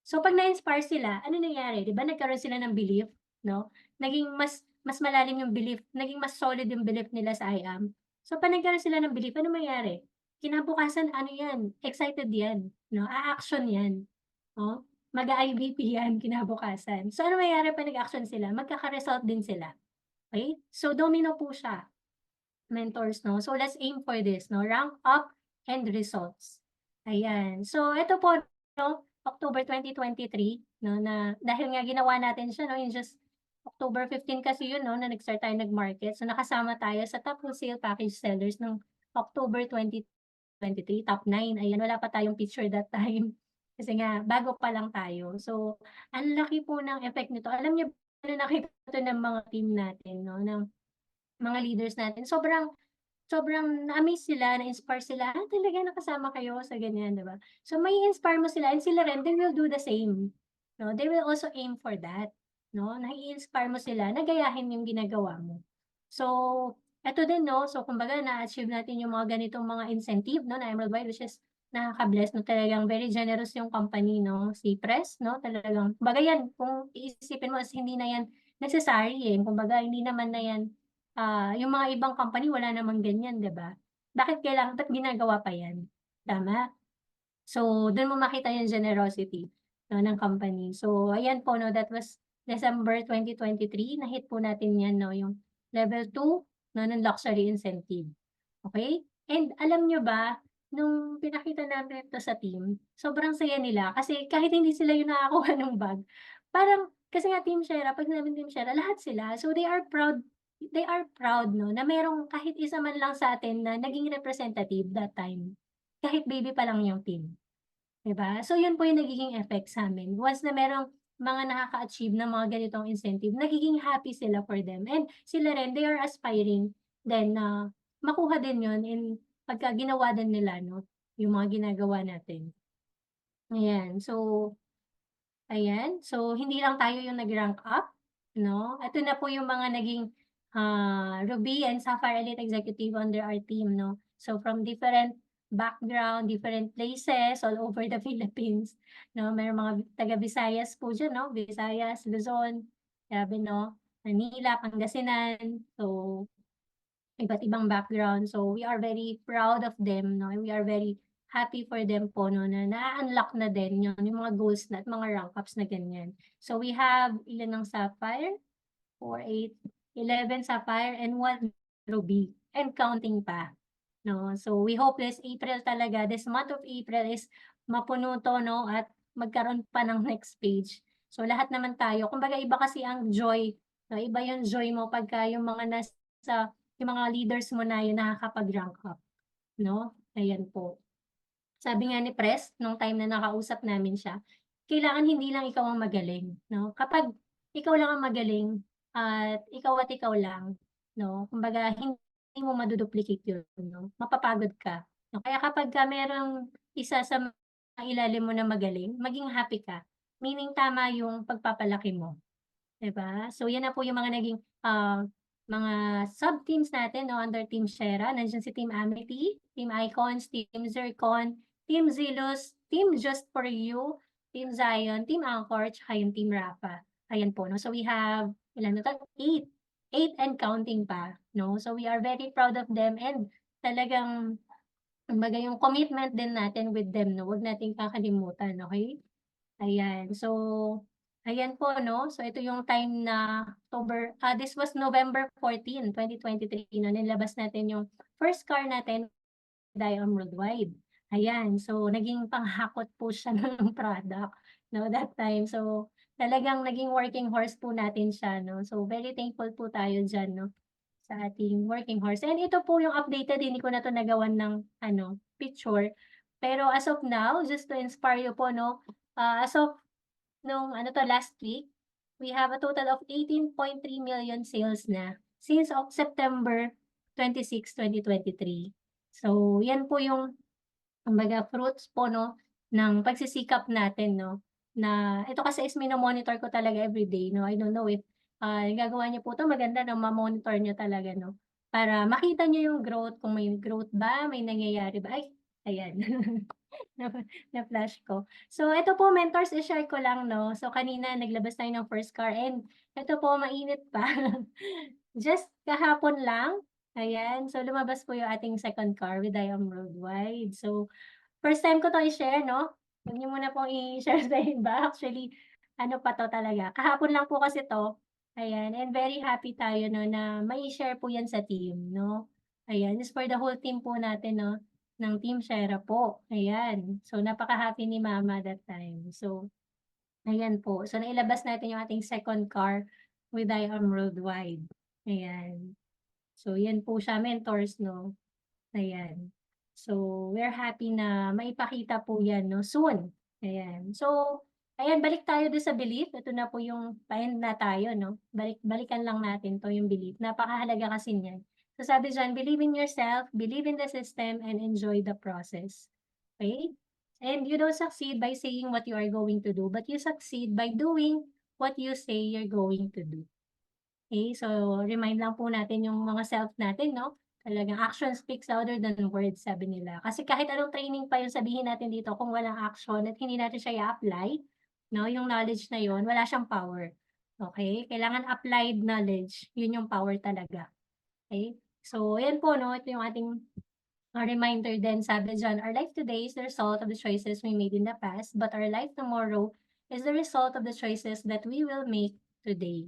Speaker 1: So 'pag na-inspire sila, ano nangyari, 'di ba nagkaroon sila ng belief, 'no? Naging mas malalim yung belief, naging mas solid yung belief nila sa I am. So 'pag nagkaroon sila ng belief, anong mangyayari? Kinabukasan ano 'yan, excited 'yan, 'no, a-action 'yan, oh, mag-a-IBP 'yan kinabukasan. So ano mangyayari 'pag nag-action sila, magkaka-result din sila, okey? So domino po siya. Mentors 'no. So let's aim for this 'no, rank up and results. Ayan. So ito po 'no, October 2023 'no, na dahil nga ginawa natin siya 'no, in just October 15 kasi yun 'no, na nag-start tayo nag-market. So nakasama tayo sa top wholesale package sellers ng October 2023, top 9. Ayan, wala pa tayong picture that time. Kasi nga bago pa lang tayo. So ang laki po ng effect nito. Alam niyo ba na nakita 'to ng mga team natin 'no, ng mga leaders natin. Sobrang sobrang na-amaze sila, na-inspire sila, talaga nakasama kayo sa ganyan, 'di ba? So mai-inspire mo sila and sila rin, they will do the same, 'no? They will also aim for that, 'no? Nai-inspire mo sila na gayahin yung ginagawa mo. So, eto din 'no, so kumbaga na-achieve natin yung mga ganitong mga incentive 'no, na Emerald Wide, which is nakaka-bless 'no, talagang very generous yung company 'no, si Press 'no, talagang kumbaga yan kung iisipin mo is hindi na yan necessary, eh, kumbaga hindi naman na yan, yung mga ibang company wala namang ganyan, 'di ba? Ba't ginagawa pa yan, tama? So, dun mo makita yung generosity 'no, ng company. So, ayan po 'no, that was December 2023, na-hit po natin 'yan 'no, yung level 2 'no, ng luxury incentive, okey? And alam niyo ba, nung pinakita natin 'to sa team, sobrang saya nila kasi kahit hindi sila yung nakakuha ng bag, parang kasi nga Team Shera, 'pag sinabing Team Shera lahat sila. So, they are proud 'no, na merong kahit isa man lang sa atin na naging representative that time, kahit baby pa lang yung team. 'Di ba? So yun po yung nagiging effect sa'min. Once na merong mga nakaka-achieve ng mga ganitong incentive, nagiging happy sila for them and sila rin, they are aspiring din na makuha din yun in pagka ginawa din nila 'no, yung mga ginagawa natin. Ayan, so ayan, so hindi lang tayo yung nag-rank up 'no, eto na po yung mga naging, Ruby and Sapphire Elite Executive under our team 'no. So from different background, different places all over the Philippines 'no, merong mga taga Visayas po diyan 'no, Visayas, Luzon, grabe 'no, Manila, Pangasinan. So iba't ibang background. So, we are very proud of them 'no, and we are very happy for them po 'no, na na-a-unlock na din yung mga goals na at mga rank ups na ganyan. So, we have ilan ng Sapphire? 4, 8, 11 Sapphire and 1 Ruby and counting pa 'no. So, we hope this April talaga, this month of April is mapuno 'to 'no, at magkaroon pa ng next page. So, lahat naman tayo kumbaga iba kasi ang joy 'no, iba yung joy mo pagka yung mga yung mga leaders mo na yung nakakapag-rank up 'no, ayan po. Sabi nga ni Pres nung time na nakausap namin siya, kailangan hindi lang ikaw ang magaling 'no, kapag ikaw lang ang magaling at ikaw lang 'no, kumbaga hindi mo madu-duplicate yun 'no, mapapagod ka 'no. Kaya kapagka merong isa sa mga ilalim mo na magaling, maging happy ka, meaning tama yung pagpapalaki mo. 'Di ba? So, yan na po yung mga naging, mga sub-teams natin 'no, under Team Shera. Nandiyan si Team Amity, Team Icons, Team Zircon, Team Zelos, Team Just For You, Team Zion, Team Anchor, tsaka yung Team Rafa. Ayan po 'no. So, we have ilan na 'to? 8 and counting pa 'no. So, we are very proud of them and talagang kumbaga yung commitment din natin with them 'no, 'wag nating kakalimutan, okey? Ayan. So, ayan po 'no. So, ito yung time na this was November 14, 2023 'no, nilabas natin yung first car natin, Diam Worldwide. Ayan. So, naging panghakot po siya ng product 'no, that time. So, talagang naging working horse po natin siya 'no. So, very thankful po tayo diyan 'no, sa ating working horse. And ito po yung updated, hindi ko na 'to nagawan ng ano, picture. Pero as of now, just to inspire you po 'no, as of nung ano 'to, last week, we have a total of 18.3 million sales na since September 26, 2023. So, 'yan po yung kumbaga fruits po 'no, ng pagsisikap natin 'no, na ito kasi is mino-monitor ko talaga everyday 'no. I don't know if, nagagawa niyo po 'to, maganda na ma-monitor niyo talaga 'no, para makita niyo yung growth, kung may growth ba, may nangyayari ba. Ay, ayan. Na na-flash ko. So eto po mentors, i-share ko lang 'no. So kanina naglabas tayo ng first car and eto po mainit pa. Just kahapon lang, ayan. So lumabas po yung ating second car with Diam Worldwide. So first time ko 'to i-share 'no. Huwag niyo muna pong i-share sa iba. Actually ano pa 'to talaga, kahapon lang po kasi 'to. Ayan, and very happy tayo 'no na mai-share po 'yan sa team 'no. Ayan, is for the whole team po natin 'no, ng Team Shera po, ayan. So napaka-happy ni mama that time. So ayan po, so nailabas natin yung ating second car with Diam Worldwide, ayan. So 'yan po siya mentors 'no. Ayan. So, we're happy na maipakita po 'yan 'no, soon. Ayan. So, ayan balik tayo dun sa belief. Ito na po yung pa-end na tayo 'no. Balikan lang natin 'to, yung belief. Napakahalaga kasi niyan. So sabi diyan, believe in yourself, believe in the system, and enjoy the process. Okay? And you don't succeed by saying what you are going to do, but you succeed by doing what you say you're going to do. Okay, so remind lang po natin yung mga self natin, no? Talagang action speaks louder than words, sabi nila. Kasi kahit anong training pa yung sabihin natin dito, kung walang action at hindi natin siya i-apply, no, yung knowledge na yun, wala siyang power. Okay? Kailangan applied knowledge, yun yung power talaga. Okay? So, yan po, no? Ito yung ating reminder din, sabi dyan, our life today is the result of the choices we made in the past, but our life tomorrow is the result of the choices that we will make today.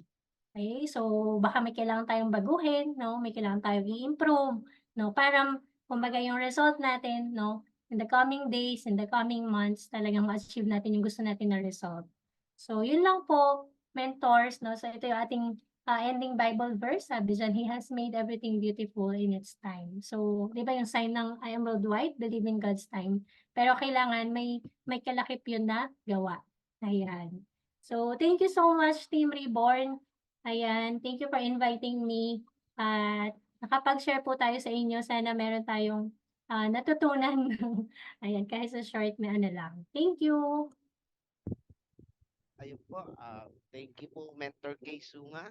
Speaker 1: Okay, so baka may kailangan tayong baguhin, no? May kailangan tayong i-improve, no? Para kumbaga yung result natin, no? In the coming days, in the coming months, talagang ma-achieve natin yung gusto natin na result. So, yun lang po, mentors, no? So, ito yung ating ending Bible verse. Sabi dyan, He has made everything beautiful in its time. So, di ba yung sign ng I am worldwide, believe in God's time. Pero kailangan may kalakip yun na gawa. Ayan. So, thank you so much, Team Reborn. Ayan, thank you for inviting me. At nakapag-share po tayo sa inyo. Sana meron tayong natutunan. Ayan, kahit sa short na ano lang. Thank you.
Speaker 3: Ayun po, thank you po, Mentor Kay Sunga.